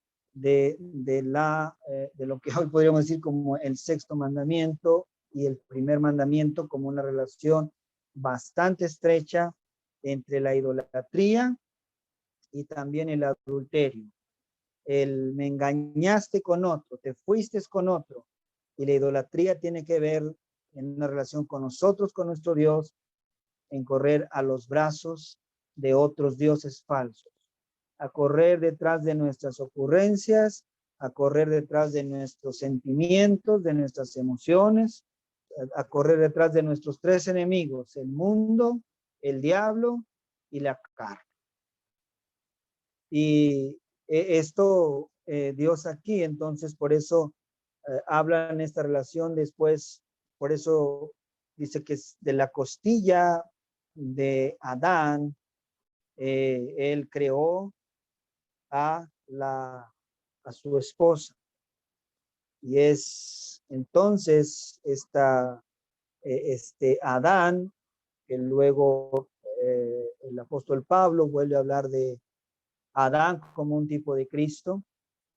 lo que hoy podríamos decir como el sexto mandamiento y el primer mandamiento como una relación bastante estrecha entre la idolatría y también el adulterio. Me engañaste con otro, te fuiste con otro, y la idolatría tiene que ver en una relación con nosotros, con nuestro Dios, en correr a los brazos de otros dioses falsos, a correr detrás de nuestras ocurrencias, a correr detrás de nuestros sentimientos, de nuestras emociones, a correr detrás de nuestros tres enemigos, el mundo, el diablo y la carne. Y esto, Dios aquí, entonces por eso habla en esta relación después, por eso dice que es de la costilla de Adán, él creó a su esposa. Y es entonces Adán, que luego el apóstol Pablo vuelve a hablar de Adán como un tipo de Cristo,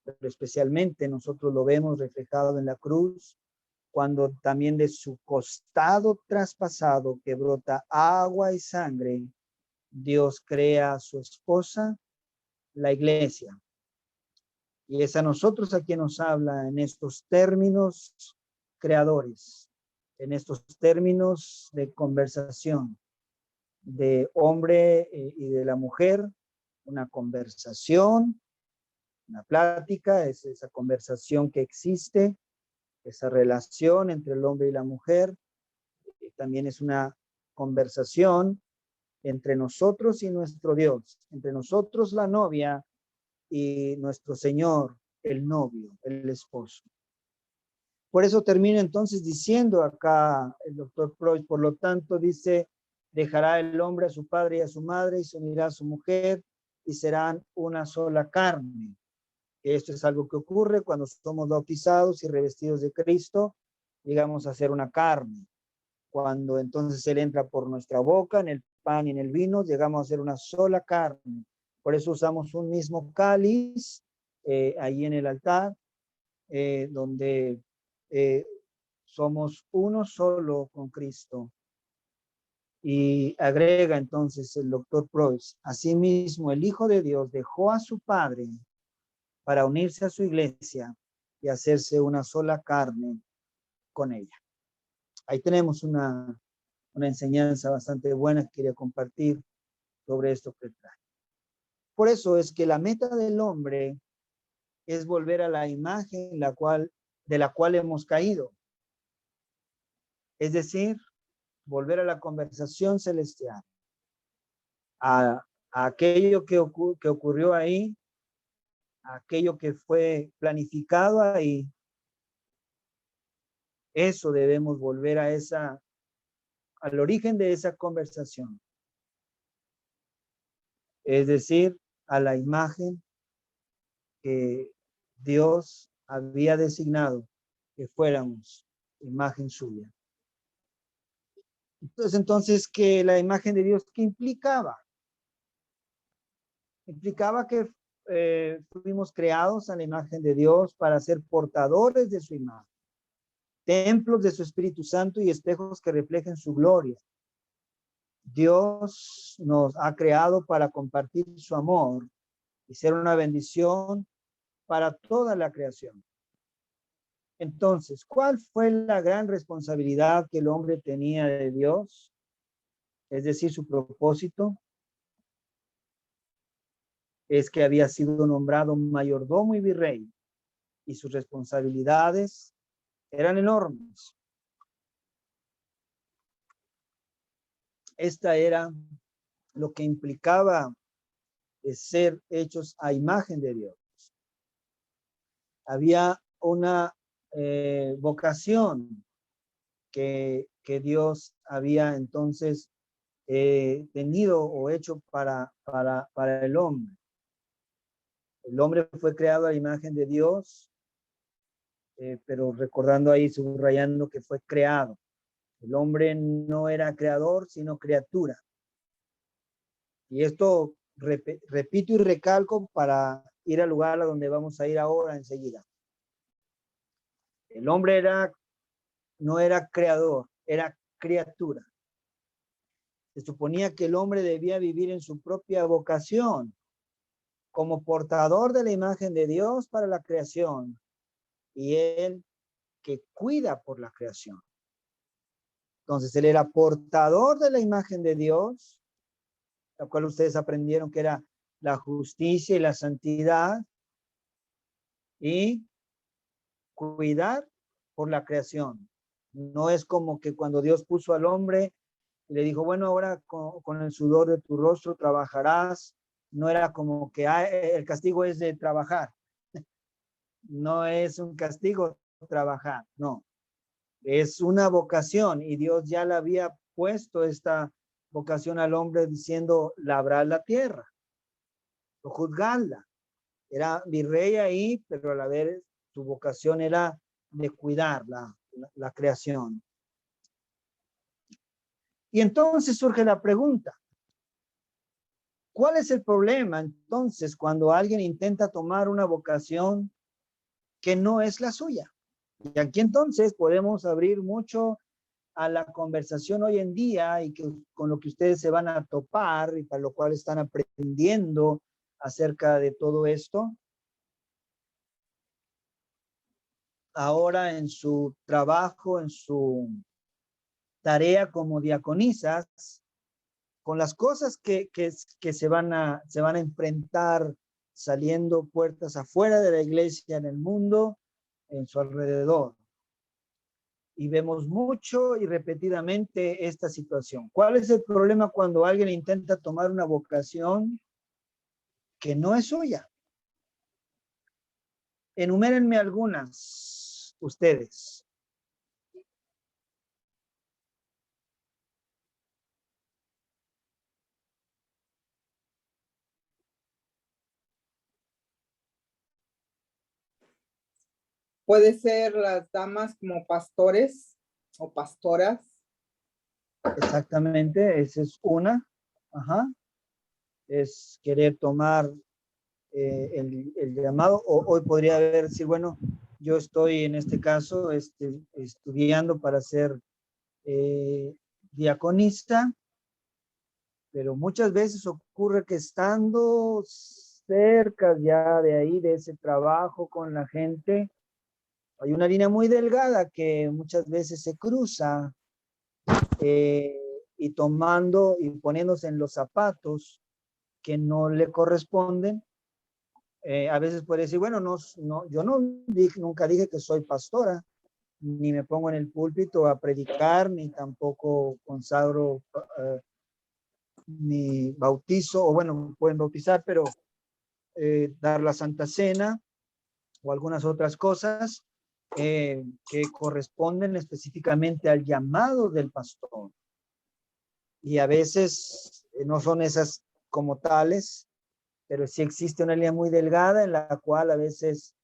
pero especialmente nosotros lo vemos reflejado en la cruz, cuando también de su costado traspasado que brota agua y sangre, Dios crea a su esposa, la iglesia. Y es a nosotros a quien nos habla en estos términos creadores, en estos términos de conversación de hombre y de la mujer, una conversación, una plática, es esa conversación que existe, esa relación entre el hombre y la mujer, también es una conversación entre nosotros y nuestro Dios, entre nosotros la novia y nuestro Señor, el novio, el esposo. Por eso termina entonces diciendo acá el doctor Preuss, por lo tanto dice, dejará el hombre a su padre y a su madre y se unirá a su mujer y serán una sola carne. Esto es algo que ocurre cuando somos bautizados y revestidos de Cristo, llegamos a ser una carne. Cuando entonces Él entra por nuestra boca, en el pan y en el vino, llegamos a ser una sola carne. Por eso usamos un mismo cáliz ahí en el altar, donde somos uno solo con Cristo. Y agrega entonces el doctor Preuss, asimismo el Hijo de Dios dejó a su Padre para unirse a su iglesia y hacerse una sola carne con ella. Ahí tenemos una enseñanza bastante buena que quería compartir sobre esto que trae. Por eso es que la meta del hombre es volver a la imagen de la cual hemos caído. Es decir, volver a la conversación celestial, a aquello que ocurrió ahí aquello que fue planificado ahí. Eso debemos volver al origen de esa conversación. Es decir, a la imagen que Dios había designado que fuéramos, imagen suya. Entonces, que la imagen de Dios, ¿qué implicaba? Implicaba que fuimos creados a la imagen de Dios para ser portadores de su imagen, templos de su Espíritu Santo y espejos que reflejen su gloria. Dios nos ha creado para compartir su amor y ser una bendición para toda la creación. Entonces, ¿cuál fue la gran responsabilidad que el hombre tenía de Dios? Es decir, su propósito es que había sido nombrado mayordomo y virrey, y sus responsabilidades eran enormes. Esta era lo que implicaba ser hechos a imagen de Dios. Había una vocación que Dios había entonces tenido o hecho para el hombre. El hombre fue creado a la imagen de Dios, pero recordando ahí, subrayando que fue creado. El hombre no era creador, sino criatura. Y esto repito y recalco para ir al lugar a donde vamos a ir ahora enseguida. El hombre no era creador, era criatura. Se suponía que el hombre debía vivir en su propia vocación, como portador de la imagen de Dios para la creación, y él que cuida por la creación. Entonces, él era portador de la imagen de Dios, la cual ustedes aprendieron que era la justicia y la santidad, y cuidar por la creación. No es como que cuando Dios puso al hombre y le dijo, bueno, ahora con el sudor de tu rostro trabajarás. No era como que el castigo es de trabajar. No es un castigo trabajar, no. Es una vocación y Dios ya le había puesto esta vocación al hombre diciendo, labrar la tierra, o juzgarla. Era virrey ahí, pero a la vez su vocación era de cuidar la creación. Y entonces surge la pregunta, ¿cuál es el problema entonces cuando alguien intenta tomar una vocación que no es la suya? Y aquí entonces podemos abrir mucho a la conversación hoy en día y con lo que ustedes se van a topar y para lo cual están aprendiendo acerca de todo esto. Ahora en su trabajo, en su tarea como diaconisas, con las cosas que se van a enfrentar saliendo puertas afuera de la iglesia, en el mundo, en su alrededor. Y vemos mucho y repetidamente esta situación. ¿Cuál es el problema cuando alguien intenta tomar una vocación que no es suya? Enumérenme algunas, ustedes. Puede ser las damas como pastores o pastoras. Exactamente, esa es una. Ajá. Es querer tomar el llamado. Hoy podría decir, bueno, yo estoy en este caso estudiando para ser diaconista, pero muchas veces ocurre que estando cerca ya de ahí, de ese trabajo con la gente, hay una línea muy delgada que muchas veces se cruza y tomando y poniéndose en los zapatos que no le corresponden. A veces puede decir, bueno, yo nunca dije que soy pastora, ni me pongo en el púlpito a predicar, ni tampoco consagro ni bautizo, o bueno, pueden bautizar, pero dar la Santa Cena o algunas otras cosas que corresponden específicamente al llamado del pastor. Y a veces no son esas como tales, pero sí existe una línea muy delgada en la cual a veces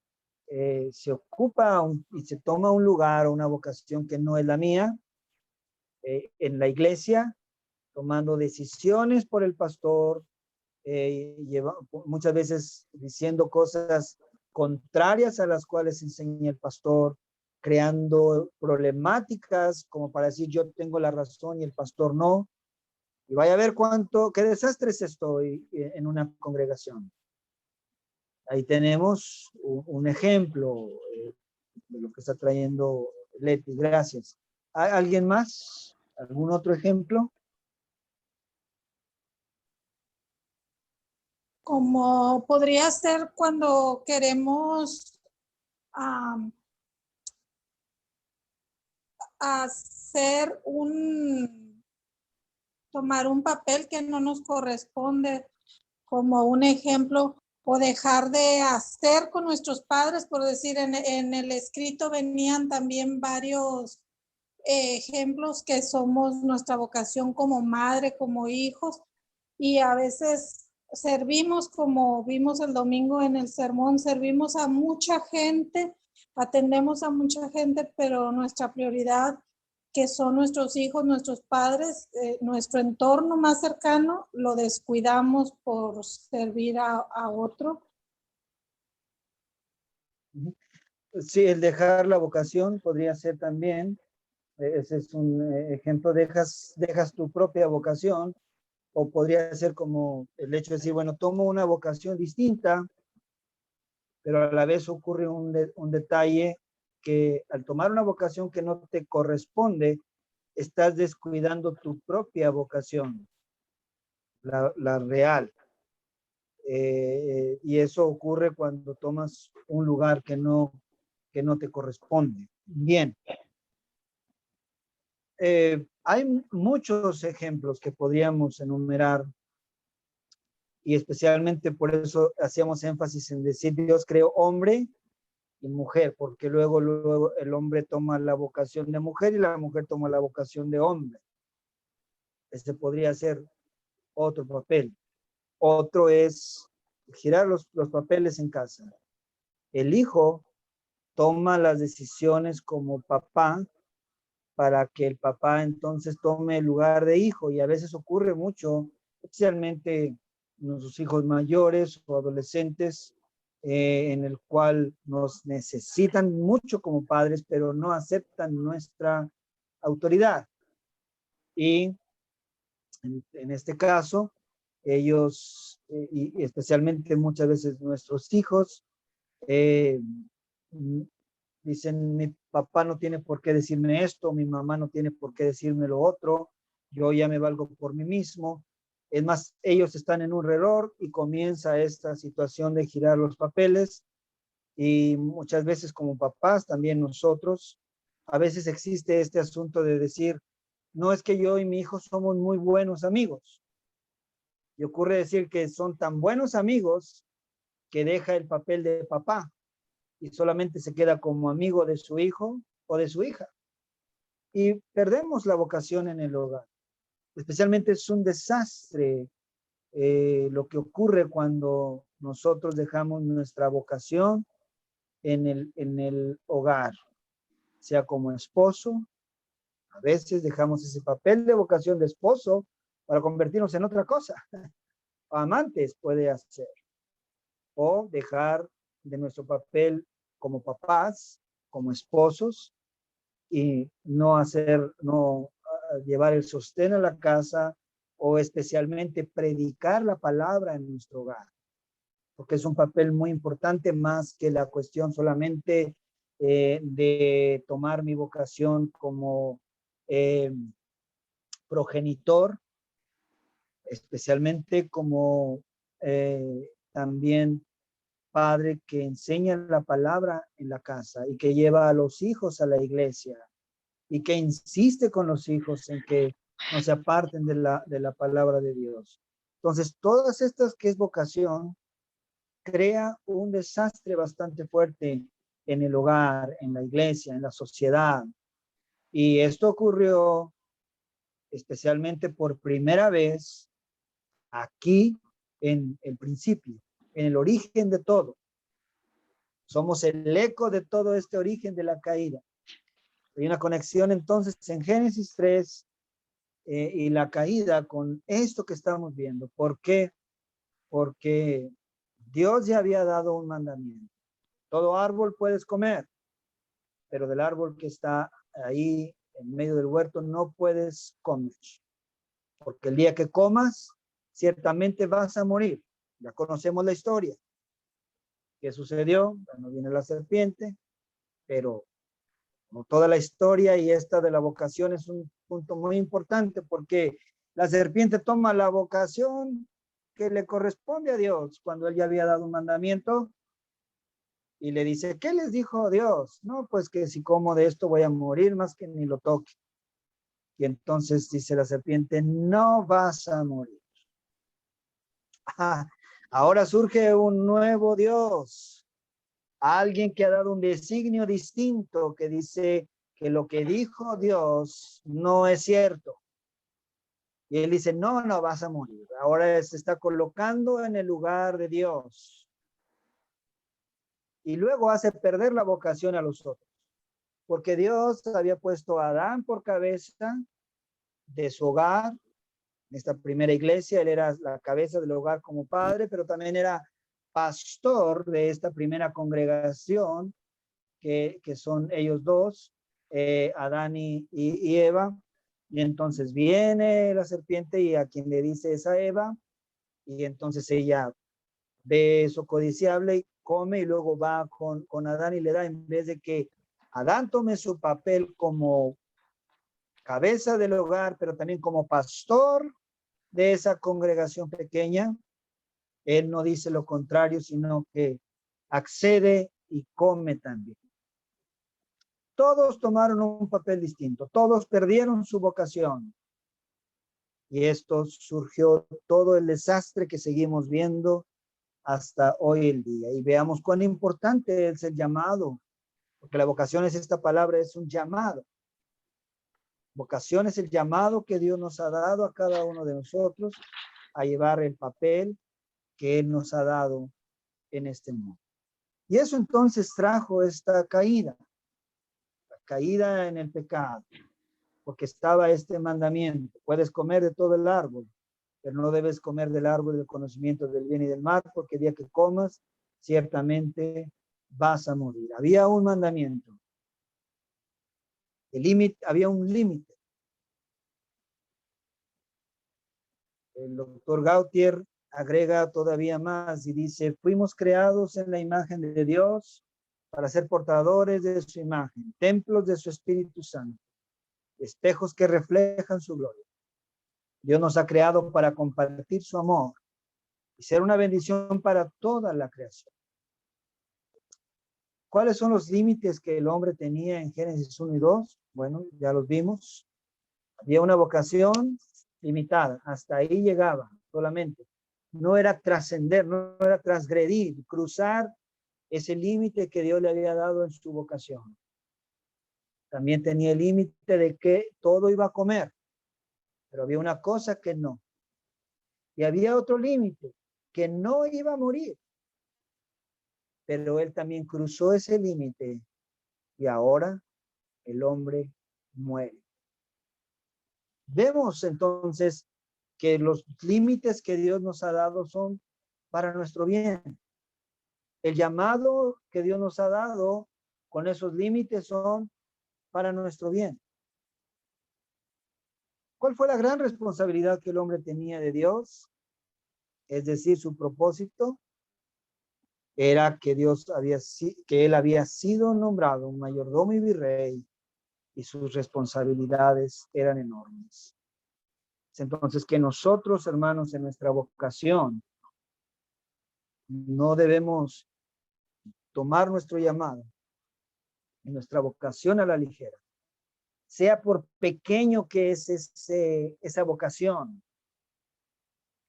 se ocupa y se toma un lugar o una vocación que no es la mía en la iglesia, tomando decisiones por el pastor, muchas veces diciendo cosas contrarias a las cuales enseña el pastor, creando problemáticas como para decir yo tengo la razón y el pastor no. Y vaya a ver qué desastre es esto en una congregación. Ahí tenemos un ejemplo de lo que está trayendo Leti. Gracias. ¿Alguien más? ¿Algún otro ejemplo? Como podría ser cuando queremos tomar un papel que no nos corresponde, como un ejemplo, o dejar de hacer con nuestros padres, por decir, en el escrito venían también varios ejemplos que somos nuestra vocación como madre, como hijos, y a veces servimos, como vimos el domingo en el sermón, servimos a mucha gente, atendemos a mucha gente, pero nuestra prioridad, que son nuestros hijos, nuestros padres, nuestro entorno más cercano, lo descuidamos por servir a otro. Sí, el dejar la vocación podría ser también, ese es un ejemplo, dejas tu propia vocación, o podría ser como el hecho de decir, bueno, tomo una vocación distinta, pero a la vez ocurre un detalle que al tomar una vocación que no te corresponde, estás descuidando tu propia vocación, la real. Y eso ocurre cuando tomas un lugar que no te corresponde. Bien. Hay muchos ejemplos que podríamos enumerar y especialmente por eso hacíamos énfasis en decir Dios creó hombre y mujer, porque luego el hombre toma la vocación de mujer y la mujer toma la vocación de hombre. Este podría ser otro papel. Otro es girar los papeles en casa. El hijo toma las decisiones como papá para que el papá entonces tome el lugar de hijo, y a veces ocurre mucho, especialmente nuestros hijos mayores o adolescentes, en el cual nos necesitan mucho como padres, pero no aceptan nuestra autoridad. Y en este caso, ellos, y especialmente muchas veces nuestros hijos, dicen, mi papá no tiene por qué decirme esto, mi mamá no tiene por qué decirme lo otro, yo ya me valgo por mí mismo. Es más, ellos están en un error y comienza esta situación de girar los papeles, y muchas veces como papás, también nosotros, a veces existe este asunto de decir, no es que yo y mi hijo somos muy buenos amigos. Y ocurre decir que son tan buenos amigos que deja el papel de papá y solamente se queda como amigo de su hijo o de su hija. Y perdemos la vocación en el hogar. Especialmente es un desastre lo que ocurre cuando nosotros dejamos nuestra vocación en el hogar, sea como esposo. A veces dejamos ese papel de vocación de esposo para convertirnos en otra cosa. Amantes puede hacer. O dejar de nuestro papel como papás, como esposos, y no llevar el sostén a la casa, o especialmente predicar la palabra en nuestro hogar, porque es un papel muy importante, más que la cuestión solamente de tomar mi vocación como progenitor, especialmente como también padre que enseña la palabra en la casa y que lleva a los hijos a la iglesia y que insiste con los hijos en que no se aparten de la palabra de Dios. Entonces, todas estas que es vocación, crea un desastre bastante fuerte en el hogar, en la iglesia, en la sociedad. Y esto ocurrió especialmente por primera vez aquí en el principio, en el origen de todo. Somos el eco de todo este origen de la caída. Hay una conexión entonces en Génesis 3 y la caída con esto que estamos viendo. ¿Por qué? Porque Dios ya había dado un mandamiento. Todo árbol puedes comer, pero del árbol que está ahí en medio del huerto no puedes comer. Porque el día que comas, ciertamente vas a morir. Ya conocemos la historia. ¿Qué sucedió? Bueno, viene la serpiente, pero como toda la historia y esta de la vocación es un punto muy importante porque la serpiente toma la vocación que le corresponde a Dios cuando él ya había dado un mandamiento y le dice, ¿qué les dijo Dios? No, pues que si como de esto voy a morir más que ni lo toque. Y entonces dice la serpiente, no vas a morir. Ahora surge un nuevo Dios, alguien que ha dado un designio distinto, que dice que lo que dijo Dios no es cierto. Y él dice, no, no vas a morir. Ahora se está colocando en el lugar de Dios. Y luego hace perder la vocación a los otros. Porque Dios había puesto a Adán por cabeza de su hogar. En esta primera iglesia, él era la cabeza del hogar como padre, pero también era pastor de esta primera congregación, que son ellos dos, Adán y Eva. Y entonces viene la serpiente y a quien le dice es a Eva, y entonces ella ve eso codiciable y come y luego va con Adán y le da, en vez de que Adán tome su papel como cabeza del hogar, pero también como pastor de esa congregación pequeña, él no dice lo contrario, sino que accede y come también. Todos tomaron un papel distinto, todos perdieron su vocación. Y esto surgió todo el desastre que seguimos viendo hasta hoy el día. Y veamos cuán importante es el llamado, porque la vocación es esta palabra, es un llamado. Vocación es el llamado que Dios nos ha dado a cada uno de nosotros a llevar el papel que Él nos ha dado en este mundo. Y eso entonces trajo esta caída, la caída en el pecado, porque estaba este mandamiento: puedes comer de todo el árbol, pero no debes comer del árbol del conocimiento del bien y del mal, porque el día que comas, ciertamente vas a morir. Había un mandamiento. Había un límite. El doctor Gautier agrega todavía más y dice, fuimos creados en la imagen de Dios para ser portadores de su imagen, templos de su Espíritu Santo, espejos que reflejan su gloria. Dios nos ha creado para compartir su amor y ser una bendición para toda la creación. ¿Cuáles son los límites que el hombre tenía en Génesis 1 y 2? Bueno, ya los vimos. Había una vocación limitada, hasta ahí llegaba solamente. No era trascender, no era transgredir, cruzar ese límite que Dios le había dado en su vocación. También tenía el límite de que todo iba a comer, pero había una cosa que no. Y había otro límite, que no iba a morir. Pero él también cruzó ese límite y ahora el hombre muere. Vemos entonces que los límites que Dios nos ha dado son para nuestro bien. El llamado que Dios nos ha dado con esos límites son para nuestro bien. ¿Cuál fue la gran responsabilidad que el hombre tenía de Dios? Es decir, su propósito era que él había sido nombrado un mayordomo y virrey, y sus responsabilidades eran enormes. Entonces, que nosotros, hermanos, en nuestra vocación, no debemos tomar nuestro llamado y nuestra vocación a la ligera. Sea por pequeño que es esa vocación,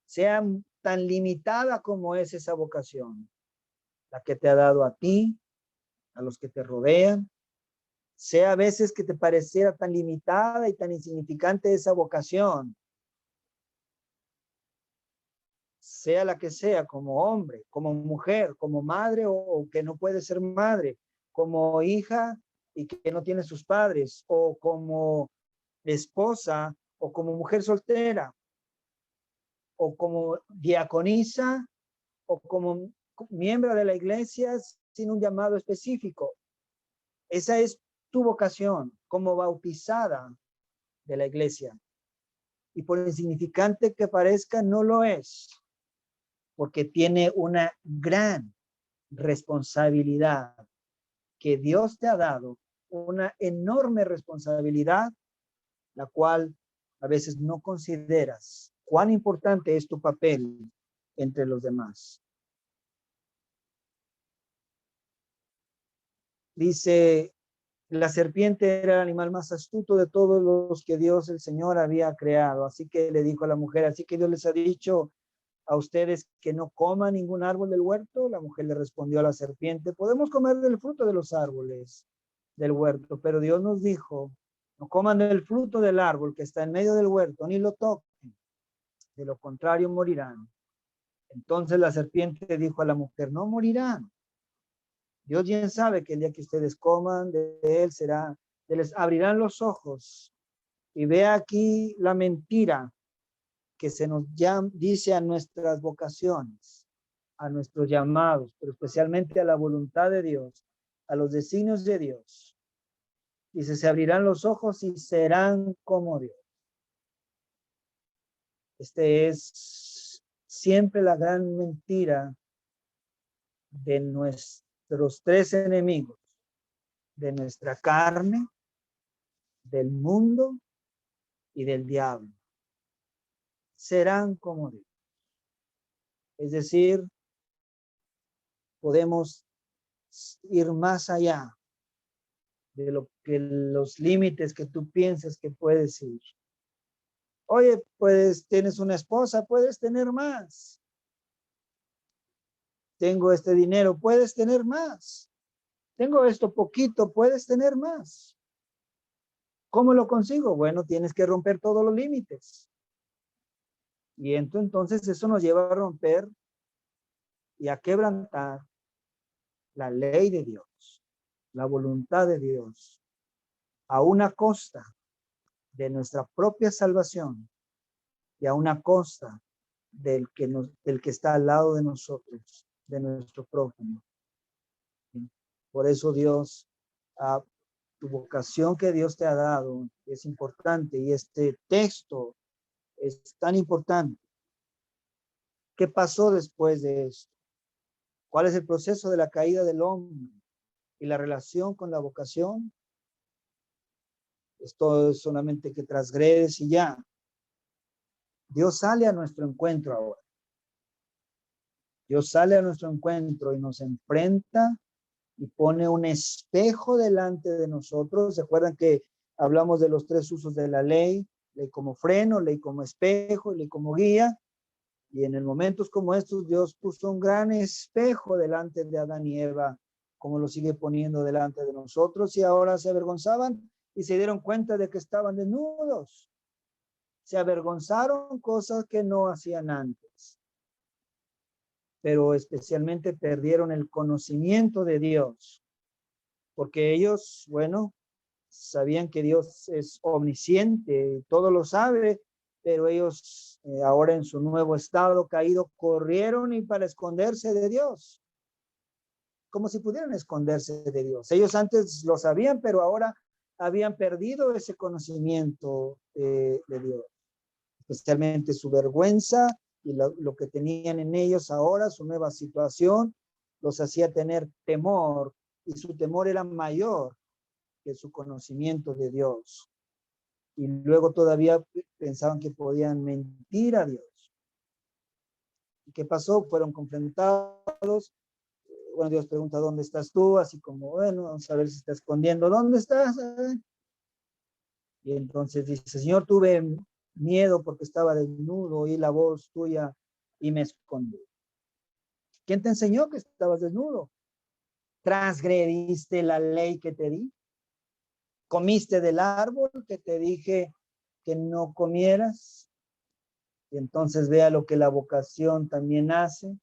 sea tan limitada como es esa vocación, la que te ha dado a ti, a los que te rodean, sea a veces que te pareciera tan limitada y tan insignificante esa vocación, sea la que sea, como hombre, como mujer, como madre o que no puede ser madre, como hija y que no tiene sus padres, o como esposa, o como mujer soltera, o como diaconisa, o como miembro de la iglesia sin un llamado específico. Esa es tu vocación como bautizada de la iglesia. Y por insignificante que parezca, no lo es, porque tiene una gran responsabilidad que Dios te ha dado, una enorme responsabilidad, la cual a veces no consideras cuán importante es tu papel entre los demás. Dice, la serpiente era el animal más astuto de todos los que Dios el Señor había creado. Así que le dijo a la mujer, así que Dios les ha dicho a ustedes que no coman ningún árbol del huerto. La mujer le respondió a la serpiente, podemos comer del fruto de los árboles del huerto, pero Dios nos dijo, no coman del fruto del árbol que está en medio del huerto, ni lo toquen, de lo contrario morirán. Entonces la serpiente dijo a la mujer, no morirán. Dios bien sabe que el día que ustedes coman de él se les abrirán los ojos. Y ve aquí la mentira que se nos dice a nuestras vocaciones, a nuestros llamados, pero especialmente a la voluntad de Dios, a los designios de Dios. Dice, se abrirán los ojos y serán como Dios. Este es siempre la gran mentira de nuestros tres enemigos, de nuestra carne, del mundo y del diablo. Serán como Dios. Es decir, podemos ir más allá de lo que los límites que tú piensas que puedes ir. Oye, pues tienes una esposa, puedes tener más. Tengo este dinero, puedes tener más. Tengo esto poquito, puedes tener más. ¿Cómo lo consigo? Bueno, tienes que romper todos los límites. Y entonces eso nos lleva a romper y a quebrantar la ley de Dios, la voluntad de Dios, a una costa de nuestra propia salvación y a una costa del que está al lado de nosotros, de nuestro prójimo. Por eso Dios, tu vocación que Dios te ha dado es importante y este texto es tan importante. ¿Qué pasó después de esto? ¿Cuál es el proceso de la caída del hombre y la relación con la vocación? Esto es solamente que transgredes y ya. Dios sale a nuestro encuentro ahora. Dios sale a nuestro encuentro y nos enfrenta y pone un espejo delante de nosotros. ¿Se acuerdan que hablamos de los tres usos de la ley? Ley como freno, ley como espejo, ley como guía. Y en momentos como estos, Dios puso un gran espejo delante de Adán y Eva, como lo sigue poniendo delante de nosotros, y ahora se avergonzaban y se dieron cuenta de que estaban desnudos. Se avergonzaron, cosas que no hacían antes. Pero especialmente perdieron el conocimiento de Dios, porque ellos, bueno, sabían que Dios es omnisciente, todo lo sabe, pero ellos ahora en su nuevo estado caído corrieron y para esconderse de Dios, como si pudieran esconderse de Dios. Ellos antes lo sabían, pero ahora habían perdido ese conocimiento de Dios, especialmente su vergüenza y lo que tenían en ellos ahora, su nueva situación, los hacía tener temor y su temor era mayor que su conocimiento de Dios. Y luego todavía pensaban que podían mentir a Dios. ¿Y qué pasó? Fueron confrontados. Bueno, Dios pregunta, ¿dónde estás tú? Así como, bueno, vamos a ver si está escondiendo. ¿Dónde estás? Y entonces dice, Señor, tuve miedo porque estaba desnudo, oí la voz tuya y me escondí. ¿Quién te enseñó que estabas desnudo? ¿Transgrediste la ley que te di? ¿Comiste del árbol que te dije que no comieras? Y entonces vea lo que la vocación también hace.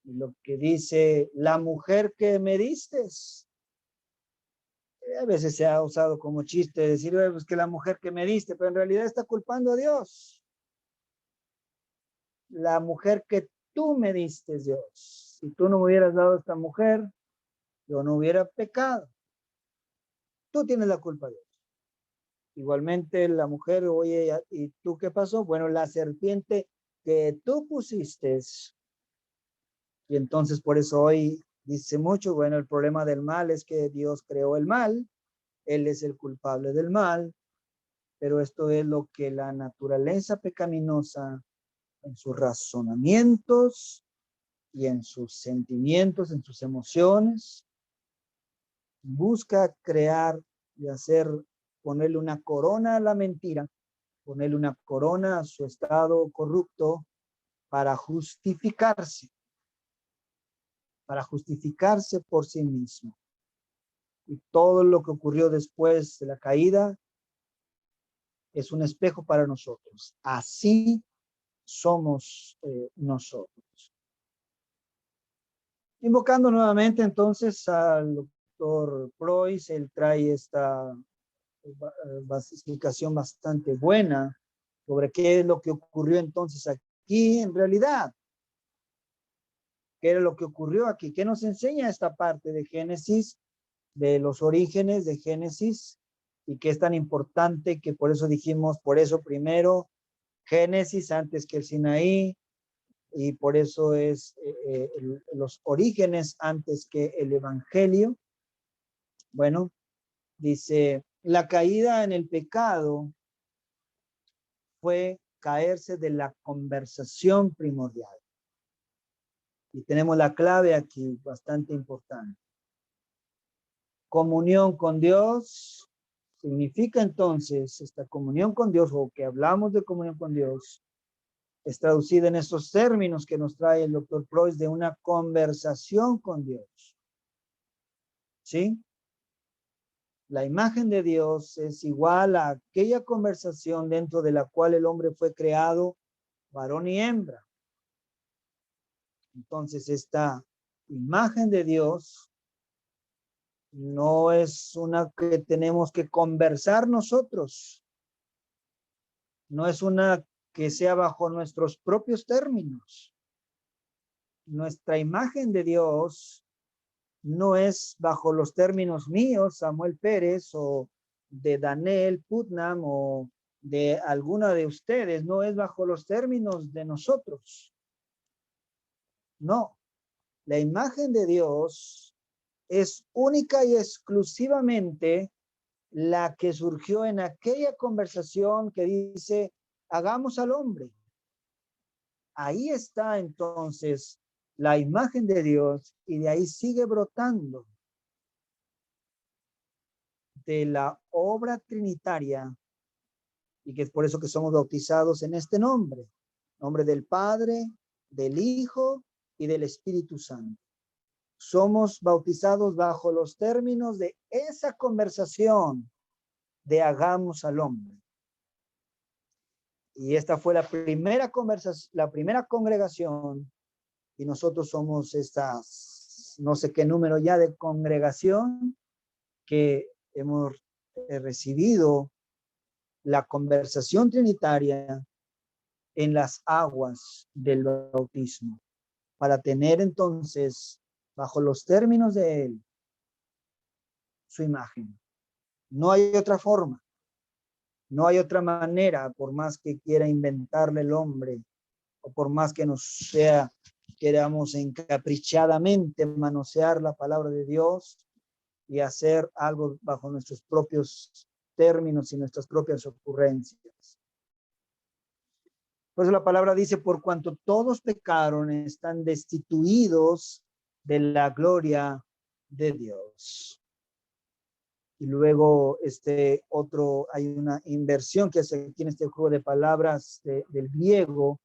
Y lo que dice, la mujer que me diste. A veces se ha usado como chiste decir, pues que la mujer que me diste, pero en realidad está culpando a Dios. La mujer que tú me diste, Dios. Si tú no me hubieras dado a esta mujer, yo no hubiera pecado. Tú tienes la culpa, Dios. Igualmente la mujer, oye, ¿y tú qué pasó? Bueno, la serpiente que tú pusiste. Y entonces por eso hoy dice mucho, bueno, el problema del mal es que Dios creó el mal, Él es el culpable del mal, pero esto es lo que la naturaleza pecaminosa en sus razonamientos y en sus sentimientos, en sus emociones, busca crear y hacer, ponerle una corona a la mentira, ponerle una corona a su estado corrupto para justificarse por sí mismo. Y todo lo que ocurrió después de la caída es un espejo para nosotros. Así somos nosotros. Invocando nuevamente entonces al doctor Preuss, él trae esta explicación bastante buena sobre qué es lo que ocurrió entonces aquí en realidad. ¿Qué era lo que ocurrió aquí? ¿Qué nos enseña esta parte de Génesis, de los orígenes de Génesis? Y que es tan importante que por eso dijimos, por eso primero Génesis antes que el Sinaí, y por eso es los orígenes antes que el Evangelio. Bueno, dice, la caída en el pecado fue caerse de la conversación primordial. Y tenemos la clave aquí, bastante importante. Comunión con Dios significa entonces, esta comunión con Dios, o que hablamos de comunión con Dios, es traducida en estos términos que nos trae el doctor Preuss de una conversación con Dios. ¿Sí? La imagen de Dios es igual a aquella conversación dentro de la cual el hombre fue creado, varón y hembra. Entonces, esta imagen de Dios no es una que tenemos que conversar nosotros. No es una que sea bajo nuestros propios términos. Nuestra imagen de Dios no es bajo los términos míos, Samuel Pérez, o de Daniel Putnam, o de alguna de ustedes, no es bajo los términos de nosotros. No, la imagen de Dios es única y exclusivamente la que surgió en aquella conversación que dice, hagamos al hombre. Ahí está entonces la imagen de Dios y de ahí sigue brotando de la obra trinitaria y que es por eso que somos bautizados en este nombre, nombre del Padre, del Hijo y del Espíritu Santo. Somos bautizados bajo los términos de esa conversación de hagamos al hombre. Y esta fue la primera conversación, la primera congregación, y nosotros somos estas, no sé qué número ya de congregación, que hemos recibido la conversación trinitaria en las aguas del bautismo, para tener entonces, bajo los términos de él, su imagen. No hay otra forma, no hay otra manera, por más que quiera inventarle el hombre, o por más que queramos encaprichadamente manosear la palabra de Dios y hacer algo bajo nuestros propios términos y nuestras propias ocurrencias. Por eso la palabra dice, por cuanto todos pecaron, están destituidos de la gloria de Dios. Y luego hay una inversión que hace aquí en este juego de palabras del griego,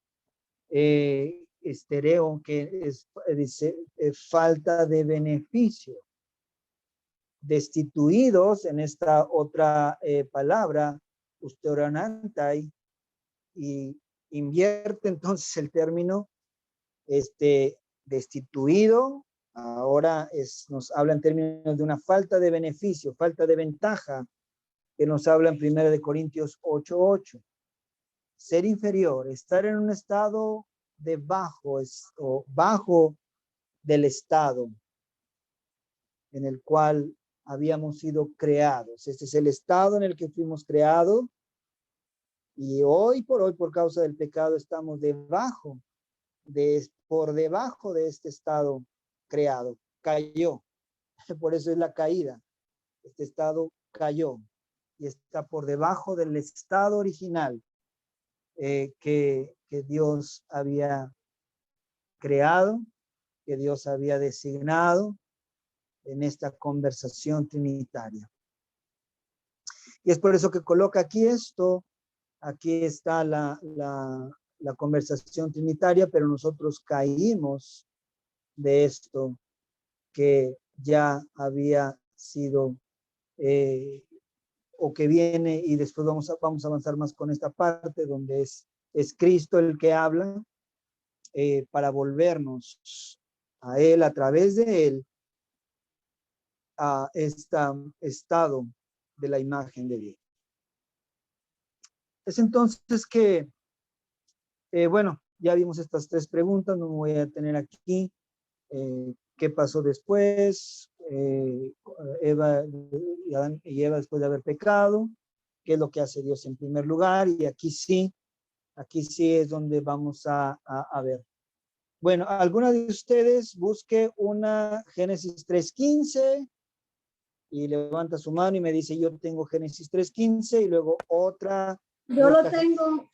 estereo, que es, dice, falta de beneficio. Destituidos, en esta otra palabra, usteoranantai, y invierte entonces el término, destituido, ahora nos habla en términos de una falta de beneficio, falta de ventaja, que nos habla en 1 Corintios 8:8. Ser inferior, estar en un estado de bajo, o bajo del estado en el cual habíamos sido creados. Este es el estado en el que fuimos creados, y hoy, por causa del pecado, estamos por debajo de este estado creado. Cayó. Por eso es la caída. Este estado cayó y está por debajo del estado original que Dios había creado, que Dios había designado en esta conversación trinitaria. Y es por eso que coloca aquí esto. Aquí está la conversación trinitaria, pero nosotros caímos de esto que ya había sido o que viene, y después vamos a avanzar más con esta parte donde es Cristo el que habla para volvernos a Él, a través de Él, a este estado de la imagen de Dios. Es entonces que, bueno, ya vimos estas tres preguntas, no me voy a tener aquí. ¿Qué pasó después? Eva y Eva después de haber pecado. ¿Qué es lo que hace Dios en primer lugar? Y aquí sí es donde vamos a ver. Bueno, alguna de ustedes busque una Génesis 3:15 y levanta su mano y me dice, yo tengo Génesis 3:15, y luego otra. Yo lo tengo.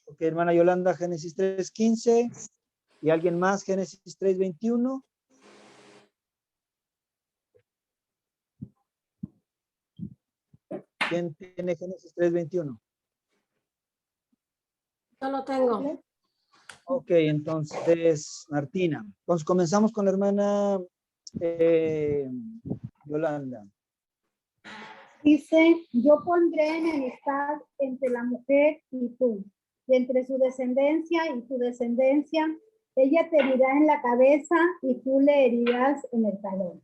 Ok, hermana Yolanda, Génesis 3:15. ¿Y alguien más? Génesis 3:21. ¿Quién tiene Génesis 3:21? Yo lo tengo. Ok, entonces, Martina. Entonces, comenzamos con la hermana Yolanda. Dice, yo pondré enemistad entre la mujer y tú, y entre su descendencia y tu descendencia. Ella te herirá en la cabeza y tú le herirás en el talón.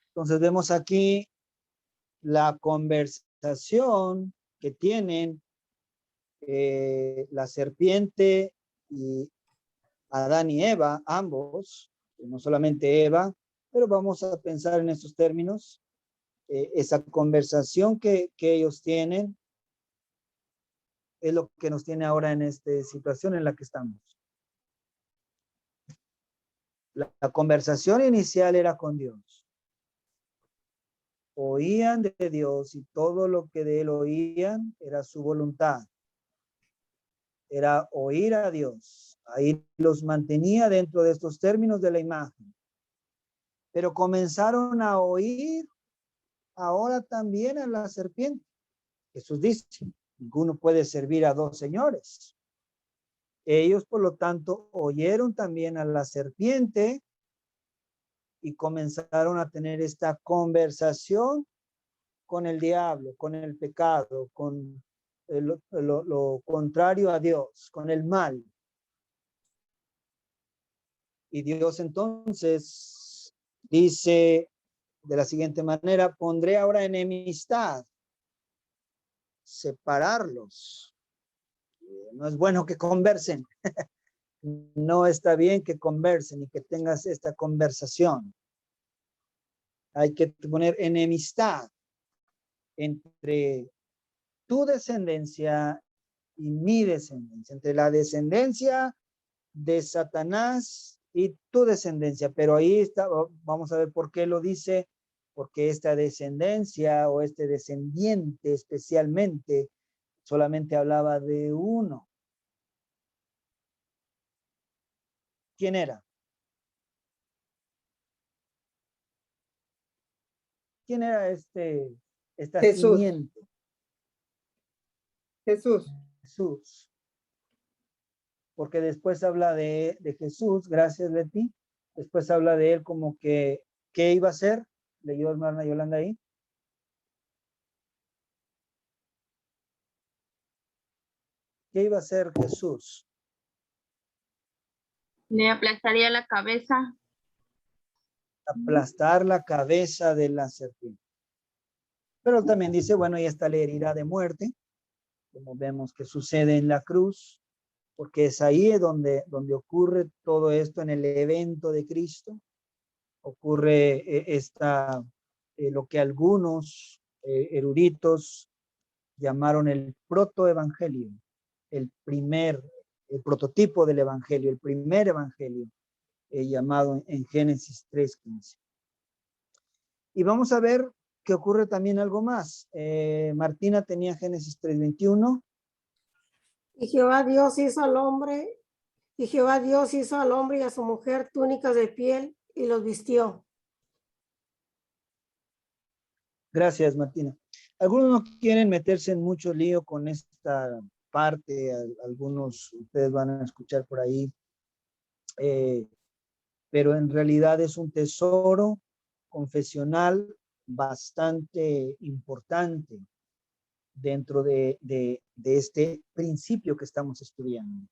Entonces vemos aquí la conversación que tienen la serpiente y Adán y Eva, ambos, no solamente Eva, pero vamos a pensar en estos términos. Esa conversación que ellos tienen es lo que nos tiene ahora en esta situación en la que estamos. La conversación inicial era con Dios. Oían de Dios y todo lo que de Él oían era su voluntad. Era oír a Dios. Ahí los mantenía dentro de estos términos de la imagen. Pero comenzaron a oír ahora también a la serpiente. Jesús dice, ninguno puede servir a dos señores. Ellos, por lo tanto, oyeron también a la serpiente y comenzaron a tener esta conversación con el diablo, con el pecado, con lo contrario a Dios, con el mal. Y Dios entonces dice de la siguiente manera, pondré ahora enemistad, separarlos. No es bueno que conversen. No está bien que conversen y que tengas esta conversación. Hay que poner enemistad entre tu descendencia y mi descendencia, entre la descendencia de Satanás y tu descendencia. Pero ahí está, vamos a ver por qué lo dice, porque esta descendencia o este descendiente especialmente solamente hablaba de uno. ¿Quién era? ¿Quién era esta Jesús. simiente? Jesús. Jesús. porque después habla de Jesús, gracias Leti, después habla de él como que, ¿qué iba a hacer? ¿Leyó hermana Yolanda ahí? ¿Qué iba a hacer Jesús? Le aplastaría la cabeza. Aplastar la cabeza de la serpiente. Pero también dice, bueno, y esta le herirá de muerte, como vemos que sucede en la cruz, porque es ahí donde ocurre todo esto en el evento de Cristo. Ocurre lo que algunos eruditos llamaron el protoevangelio, el prototipo del evangelio, el primer evangelio, llamado en Génesis 3:15. Y vamos a ver que ocurre también algo más. Martina tenía Génesis 3:21. Y Jehová Dios hizo al hombre, y Jehová Dios hizo al hombre y a su mujer túnicas de piel y los vistió. Gracias, Martina. Algunos no quieren meterse en mucho lío con esta parte, algunos ustedes van a escuchar por ahí, pero en realidad es un tesoro confesional bastante importante dentro de este principio que estamos estudiando.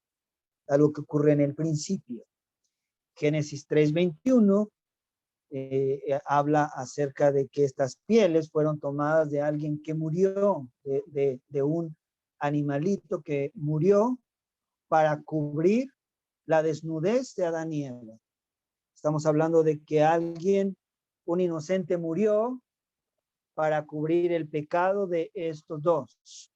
Algo que ocurre en el principio. Génesis 3:21 habla acerca de que estas pieles fueron tomadas de alguien que murió, de un animalito que murió para cubrir la desnudez de Adán y Eva. Estamos hablando de que un inocente murió para cubrir el pecado de estos dos.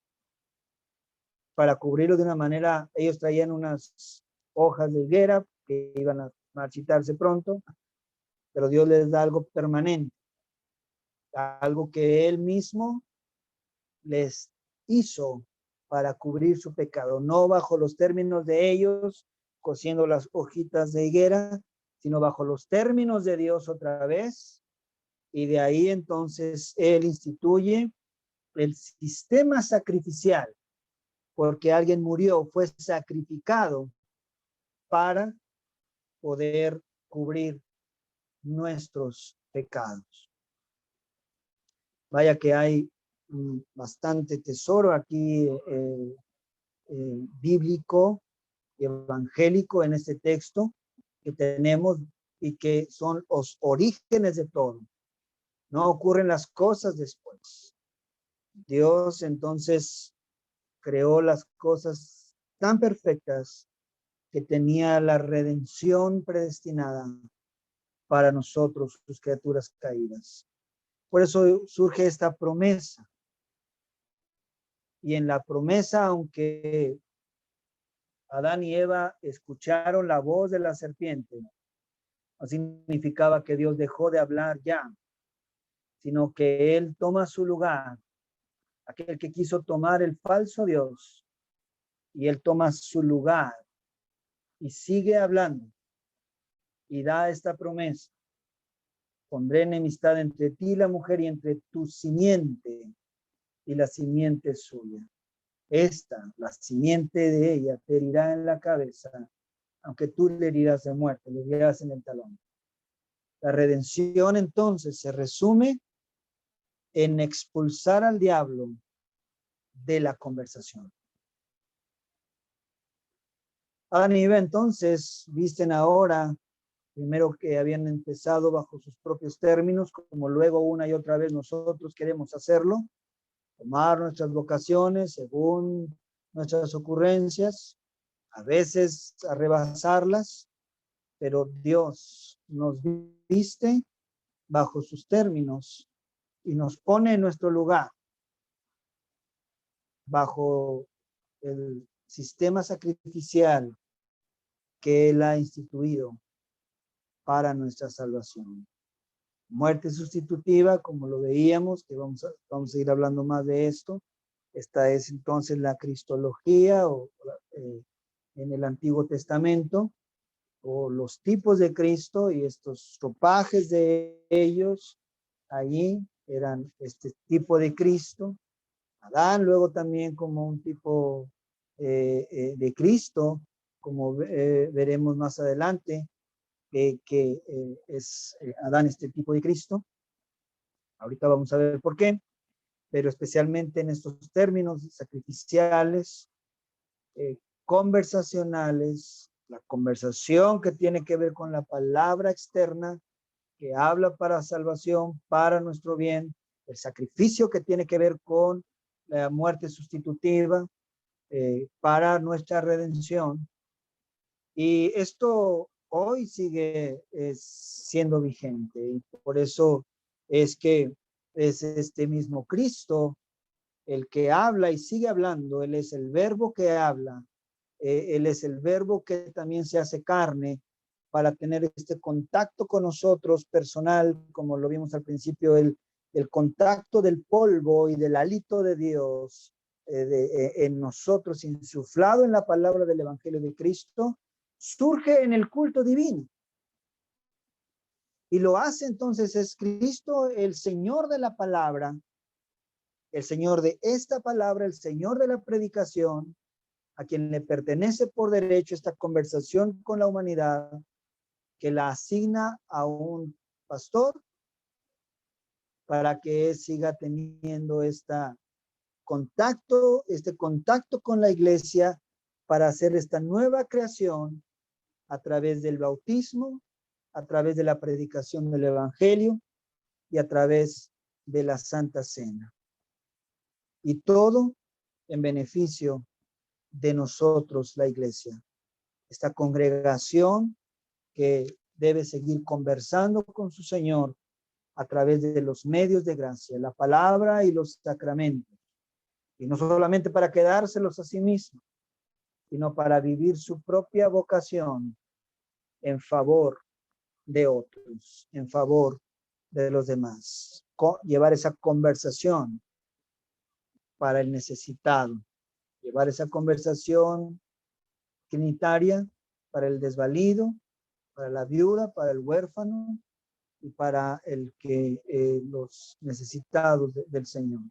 Para cubrirlo de una manera, ellos traían unas hojas de higuera que iban a marchitarse pronto, pero Dios les da algo permanente, algo que Él mismo les hizo para cubrir su pecado, no bajo los términos de ellos, cosiendo las hojitas de higuera, sino bajo los términos de Dios otra vez, y de ahí entonces Él instituye el sistema sacrificial, porque alguien murió, fue sacrificado para poder cubrir nuestros pecados. Vaya que hay bastante tesoro aquí bíblico, evangélico en este texto que tenemos y que son los orígenes de todo. No ocurren las cosas después. Dios entonces creó las cosas tan perfectas que tenía la redención predestinada para nosotros, sus criaturas caídas. Por eso surge esta promesa. Y en la promesa, aunque Adán y Eva escucharon la voz de la serpiente, no significaba que Dios dejó de hablar ya, sino que Él toma su lugar, aquel que quiso tomar el falso Dios, y Él toma su lugar y sigue hablando y da esta promesa. Pondré enemistad entre ti y la mujer y entre tu simiente y la simiente suya. La simiente de ella, te herirá en la cabeza, aunque tú le herirás de muerte, le herirás en el talón. La redención entonces se resume en expulsar al diablo de la conversación. Adán y Eva entonces visten ahora, primero que habían empezado bajo sus propios términos, como luego una y otra vez nosotros queremos hacerlo, tomar nuestras vocaciones según nuestras ocurrencias, a veces a rebasarlas, pero Dios nos viste bajo sus términos y nos pone en nuestro lugar, bajo el sistema sacrificial que Él ha instituido para nuestra salvación. Muerte sustitutiva, como lo veíamos, que vamos a ir hablando más de esto. Esta es entonces la cristología en el Antiguo Testamento, o los tipos de Cristo y estos ropajes de ellos. Allí eran este tipo de Cristo. Adán luego también como un tipo de Cristo, como veremos más adelante, que es Adán, este tipo de Cristo. Ahorita vamos a ver por qué, pero especialmente en estos términos sacrificiales, conversacionales, la conversación que tiene que ver con la palabra externa, que habla para salvación, para nuestro bien, el sacrificio que tiene que ver con la muerte sustitutiva, para nuestra redención. Y esto hoy sigue siendo vigente, y por eso es que es este mismo Cristo el que habla y sigue hablando. Él es el verbo que habla, él es el verbo que también se hace carne para tener este contacto con nosotros personal, como lo vimos al principio, el contacto del polvo y del hálito de Dios en nosotros, insuflado en la palabra del Evangelio de Cristo, surge en el culto divino. Y lo hace entonces, es Cristo el Señor de la palabra, el Señor de esta palabra, el Señor de la predicación, a quien le pertenece por derecho esta conversación con la humanidad, que la asigna a un pastor para que siga teniendo este contacto con la iglesia, para hacer esta nueva creación a través del bautismo, a través de la predicación del evangelio y a través de la Santa Cena. Y todo en beneficio de nosotros, la iglesia. Esta congregación que debe seguir conversando con su Señor a través de los medios de gracia, la palabra y los sacramentos. Y no solamente para quedárselos a sí mismo, sino para vivir su propia vocación en favor de otros, en favor de los demás. Llevar esa conversación para el necesitado, llevar esa conversación trinitaria para el desvalido, para la viuda, para el huérfano y para los necesitados del Señor.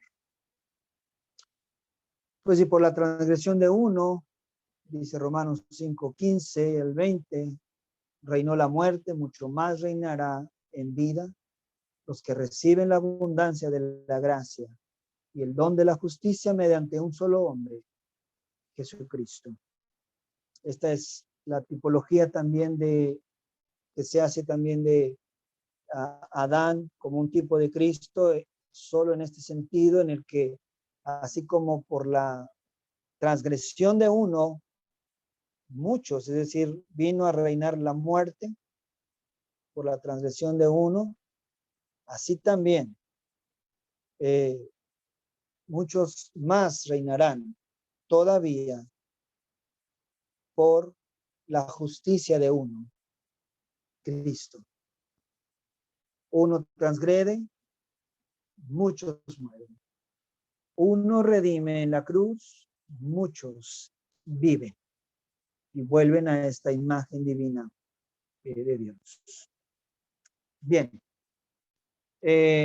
Pues y por la transgresión de uno, dice Romanos 5:15 al 20, reinó la muerte, mucho más reinará en vida los que reciben la abundancia de la gracia y el don de la justicia mediante un solo hombre, Jesucristo. Esta es la tipología también que se hace también de Adán como un tipo de Cristo, solo en este sentido en el que, así como por la transgresión de uno, muchos, es decir, vino a reinar la muerte por la transgresión de uno, así también muchos más reinarán todavía por la justicia de uno, Cristo. Uno transgrede, muchos mueren. Uno redime en la cruz, muchos viven y vuelven a esta imagen divina de Dios. Bien.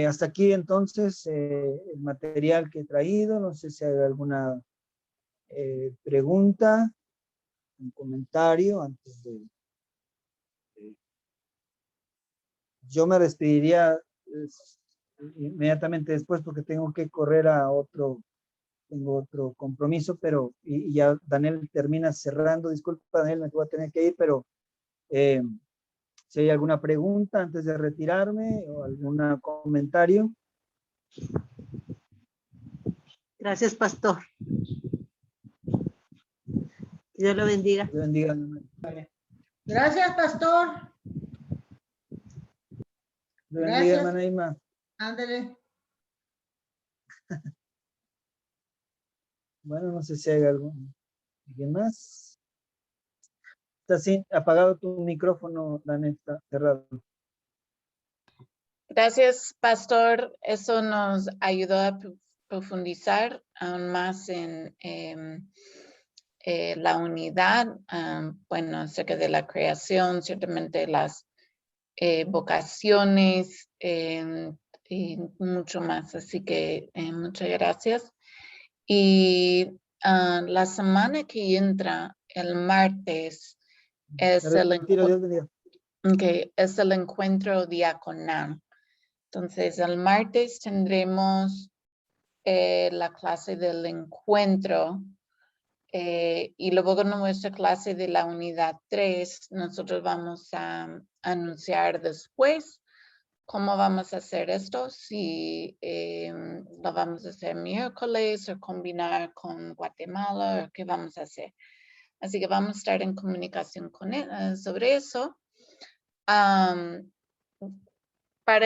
Hasta aquí entonces el material que he traído. No sé si hay alguna pregunta, un comentario antes de... Yo me despediría inmediatamente después porque tengo que correr tengo otro compromiso, pero y ya Daniel termina cerrando. Disculpa, Daniel, me voy a tener que ir, pero si hay alguna pregunta antes de retirarme o algún comentario. Gracias, pastor. Dios lo bendiga. Dios bendiga. Gracias, pastor. Dios bendiga, hermana Irma. Ándale. Bueno, no sé si hay alguien más. Está así, apagado tu micrófono, Daniel, está cerrado. Gracias, pastor. Eso nos ayudó a profundizar aún más en la unidad, bueno, acerca de la creación, ciertamente las vocaciones y mucho más. Así que muchas gracias. Y la semana que entra el martes es el encuentro diaconal. Entonces, el martes tendremos la clase del encuentro y luego en nuestra clase de la unidad 3, nosotros vamos a anunciar después cómo vamos a hacer esto, si lo vamos a hacer miércoles o combinar con Guatemala o qué vamos a hacer. Así que vamos a estar en comunicación con él, sobre eso. Para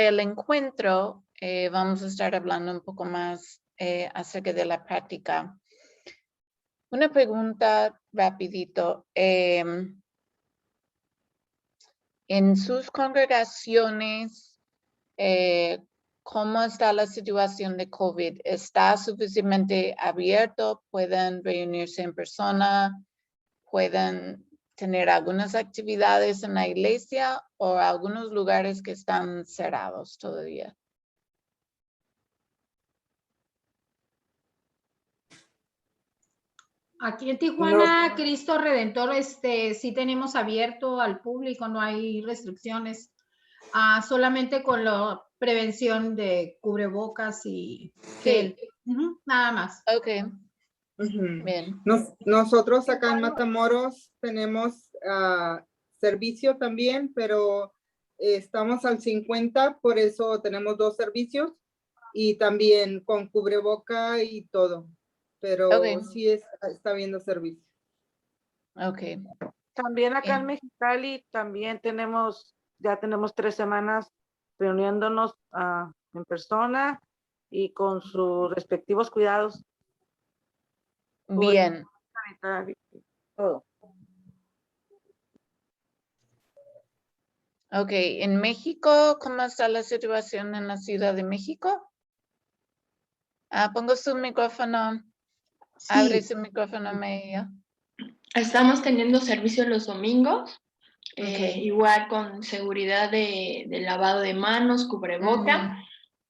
el encuentro vamos a estar hablando un poco más acerca de la práctica. Una pregunta rapidito. En sus congregaciones, ¿cómo está la situación de COVID? ¿Está suficientemente abierto? ¿Pueden reunirse en persona? ¿Pueden tener algunas actividades en la iglesia o algunos lugares que están cerrados todavía? Aquí en Tijuana, Cristo Redentor, sí tenemos abierto al público, no hay restricciones. Solamente con la prevención de cubrebocas y gel. Nada más. Ok. Bien. Nosotros acá en Matamoros tenemos servicio también, pero estamos al 50, por eso tenemos 2 servicios y también con cubreboca y todo, pero sí está habiendo servicio. Ok. También acá en Mexicali también ya tenemos 3 semanas reuniéndonos en persona y con sus respectivos cuidados. Bien. Todo. Ok, en México, ¿cómo está la situación en la Ciudad de México? Pongo su micrófono. Sí. Abre su micrófono, Media. Estamos teniendo servicio los domingos, igual con seguridad de lavado de manos, cubreboca.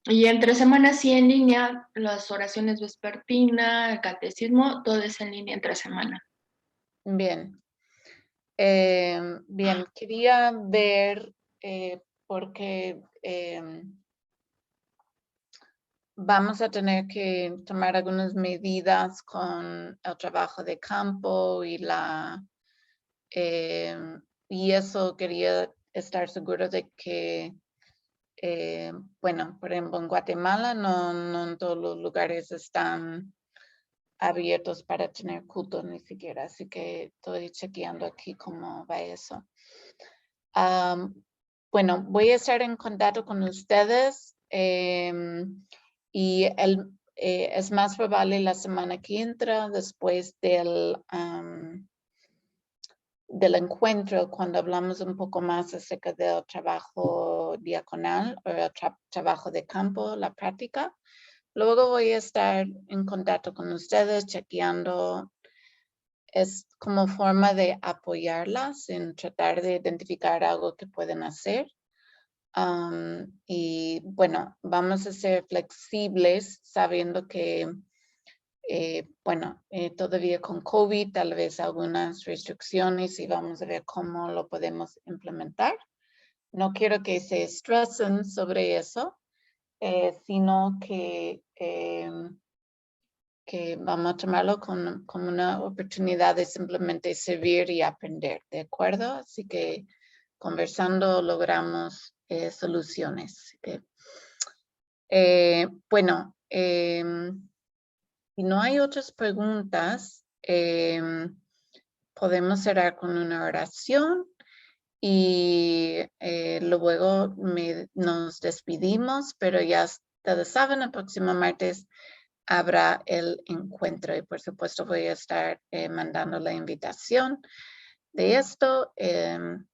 Y entre semanas sí en línea, las oraciones vespertina, el catecismo, todo es en línea entre semana. Bien. Bien, quería ver porque vamos a tener que tomar algunas medidas con el trabajo de campo y y eso quería estar seguro de que bueno, por ejemplo, en Guatemala no en todos los lugares están abiertos para tener culto ni siquiera, así que estoy chequeando aquí cómo va eso. Bueno, voy a estar en contacto con ustedes y es más probable la semana que entra, después del encuentro, cuando hablamos un poco más acerca del trabajo diaconal o el trabajo de campo, la práctica. Luego voy a estar en contacto con ustedes, chequeando, es como forma de apoyarlas en tratar de identificar algo que pueden hacer. Y bueno, vamos a ser flexibles sabiendo que, bueno, todavía con COVID, tal vez algunas restricciones y vamos a ver cómo lo podemos implementar. No quiero que se estresen sobre eso. Sino que vamos a tomarlo como una oportunidad de simplemente servir y aprender, ¿de acuerdo? Así que conversando logramos soluciones. Así que, bueno, si no hay otras preguntas, podemos cerrar con una oración. Y luego nos despedimos, pero ya ustedes saben, el próximo martes habrá el encuentro y por supuesto voy a estar mandando la invitación de esto el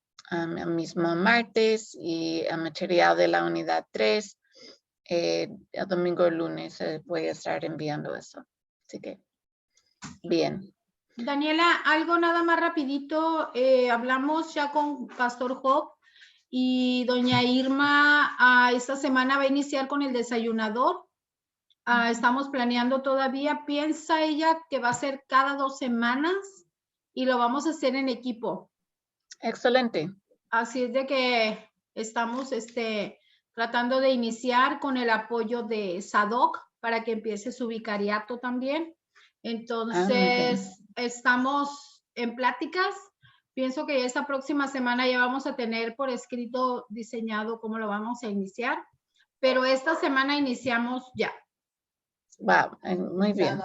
mismo martes y el material de la unidad 3 el domingo o lunes voy a estar enviando eso. Así que, bien. Daniela, algo nada más rapidito, hablamos ya con Pastor Job y doña Irma esta semana va a iniciar con el desayunador. Estamos planeando todavía, piensa ella que va a ser cada 2 semanas y lo vamos a hacer en equipo. Excelente. Así es de que estamos tratando de iniciar con el apoyo de SADOC para que empiece su vicariato también. Entonces, estamos en pláticas. Pienso que esta próxima semana ya vamos a tener por escrito diseñado cómo lo vamos a iniciar, pero esta semana iniciamos ya. Wow, muy bien.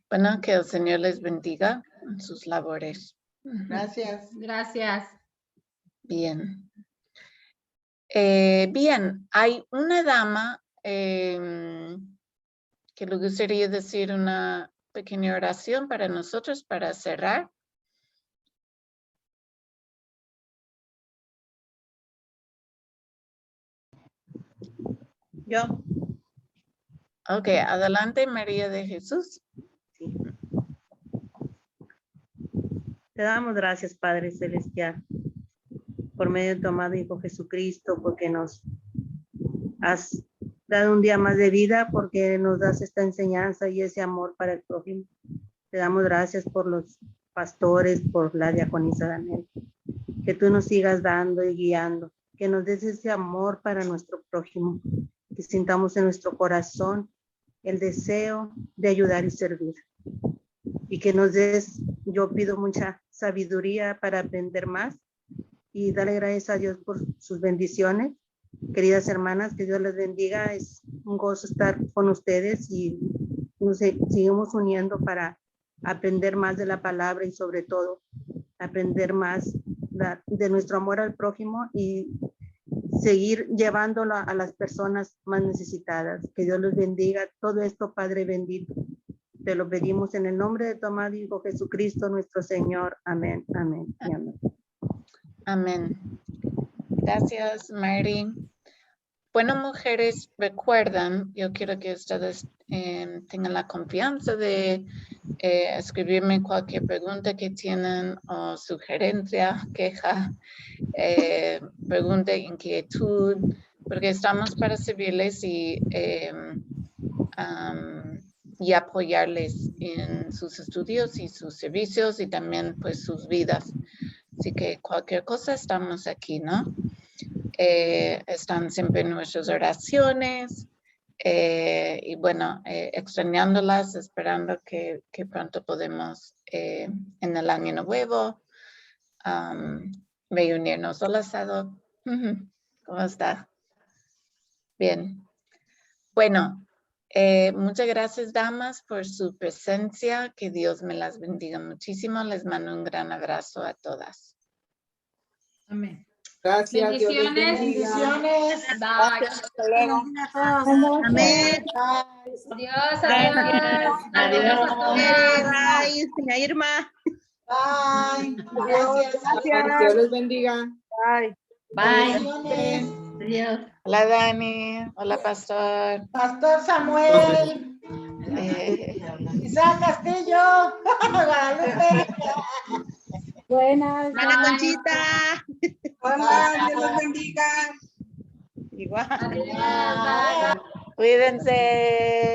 Bueno, que el Señor les bendiga en sus labores. Gracias. Gracias. Bien. Bien, hay una dama que le gustaría decir una pequeña oración para nosotros para cerrar. Yo. Ok, adelante, María de Jesús. Sí. Te damos gracias, Padre Celestial, por medio de tu amado Hijo Jesucristo, porque nos has dado un día más de vida, porque nos das esta enseñanza y ese amor para el prójimo. Te damos gracias por los pastores, por la diaconisa Daniel, que tú nos sigas dando y guiando, que nos des ese amor para nuestro prójimo, que sintamos en nuestro corazón el deseo de ayudar y servir. Y que nos des, yo pido mucha sabiduría para aprender más y darle gracias a Dios por sus bendiciones. Queridas hermanas, que Dios les bendiga. Es un gozo estar con ustedes y nos seguimos uniendo para aprender más de la palabra y sobre todo aprender más de nuestro amor al prójimo y seguir llevándolo a las personas más necesitadas. Que Dios los bendiga. Todo esto, Padre bendito, te lo pedimos en el nombre de tu amado Hijo Jesucristo, nuestro Señor. Amén, amén y amén. Amén. Gracias, Mary. Bueno, mujeres, recuerdan, yo quiero que ustedes tengan la confianza de escribirme cualquier pregunta que tienen o sugerencia, queja, pregunta, inquietud, porque estamos para servirles y apoyarles en sus estudios y sus servicios y también pues sus vidas. Así que cualquier cosa estamos aquí, ¿no? Están siempre en nuestras oraciones y bueno, extrañándolas, esperando que pronto podemos en el año nuevo reunirnos. Hola, Sado. ¿Cómo está? Bien. Bueno, muchas gracias, damas, por su presencia. Que Dios me las bendiga muchísimo. Les mando un gran abrazo a todas. Amén. Gracias. Dios les Bendiciones. bendiga. Bendiciones. Gracias, hasta luego. Amén. Adiós, adiós. Adiós. Adiós. Bye, señora Irma. Bye. Gracias. Dios les bendiga. Bye. Bendiciones. Adiós. Hola, Dani. Hola, Pastor. Pastor Samuel. Isaac Castillo. Guadalupe. Buenas. Ana Conchita. Hola, Dios los bendiga. Igual. Adiós. Bye. Cuídense.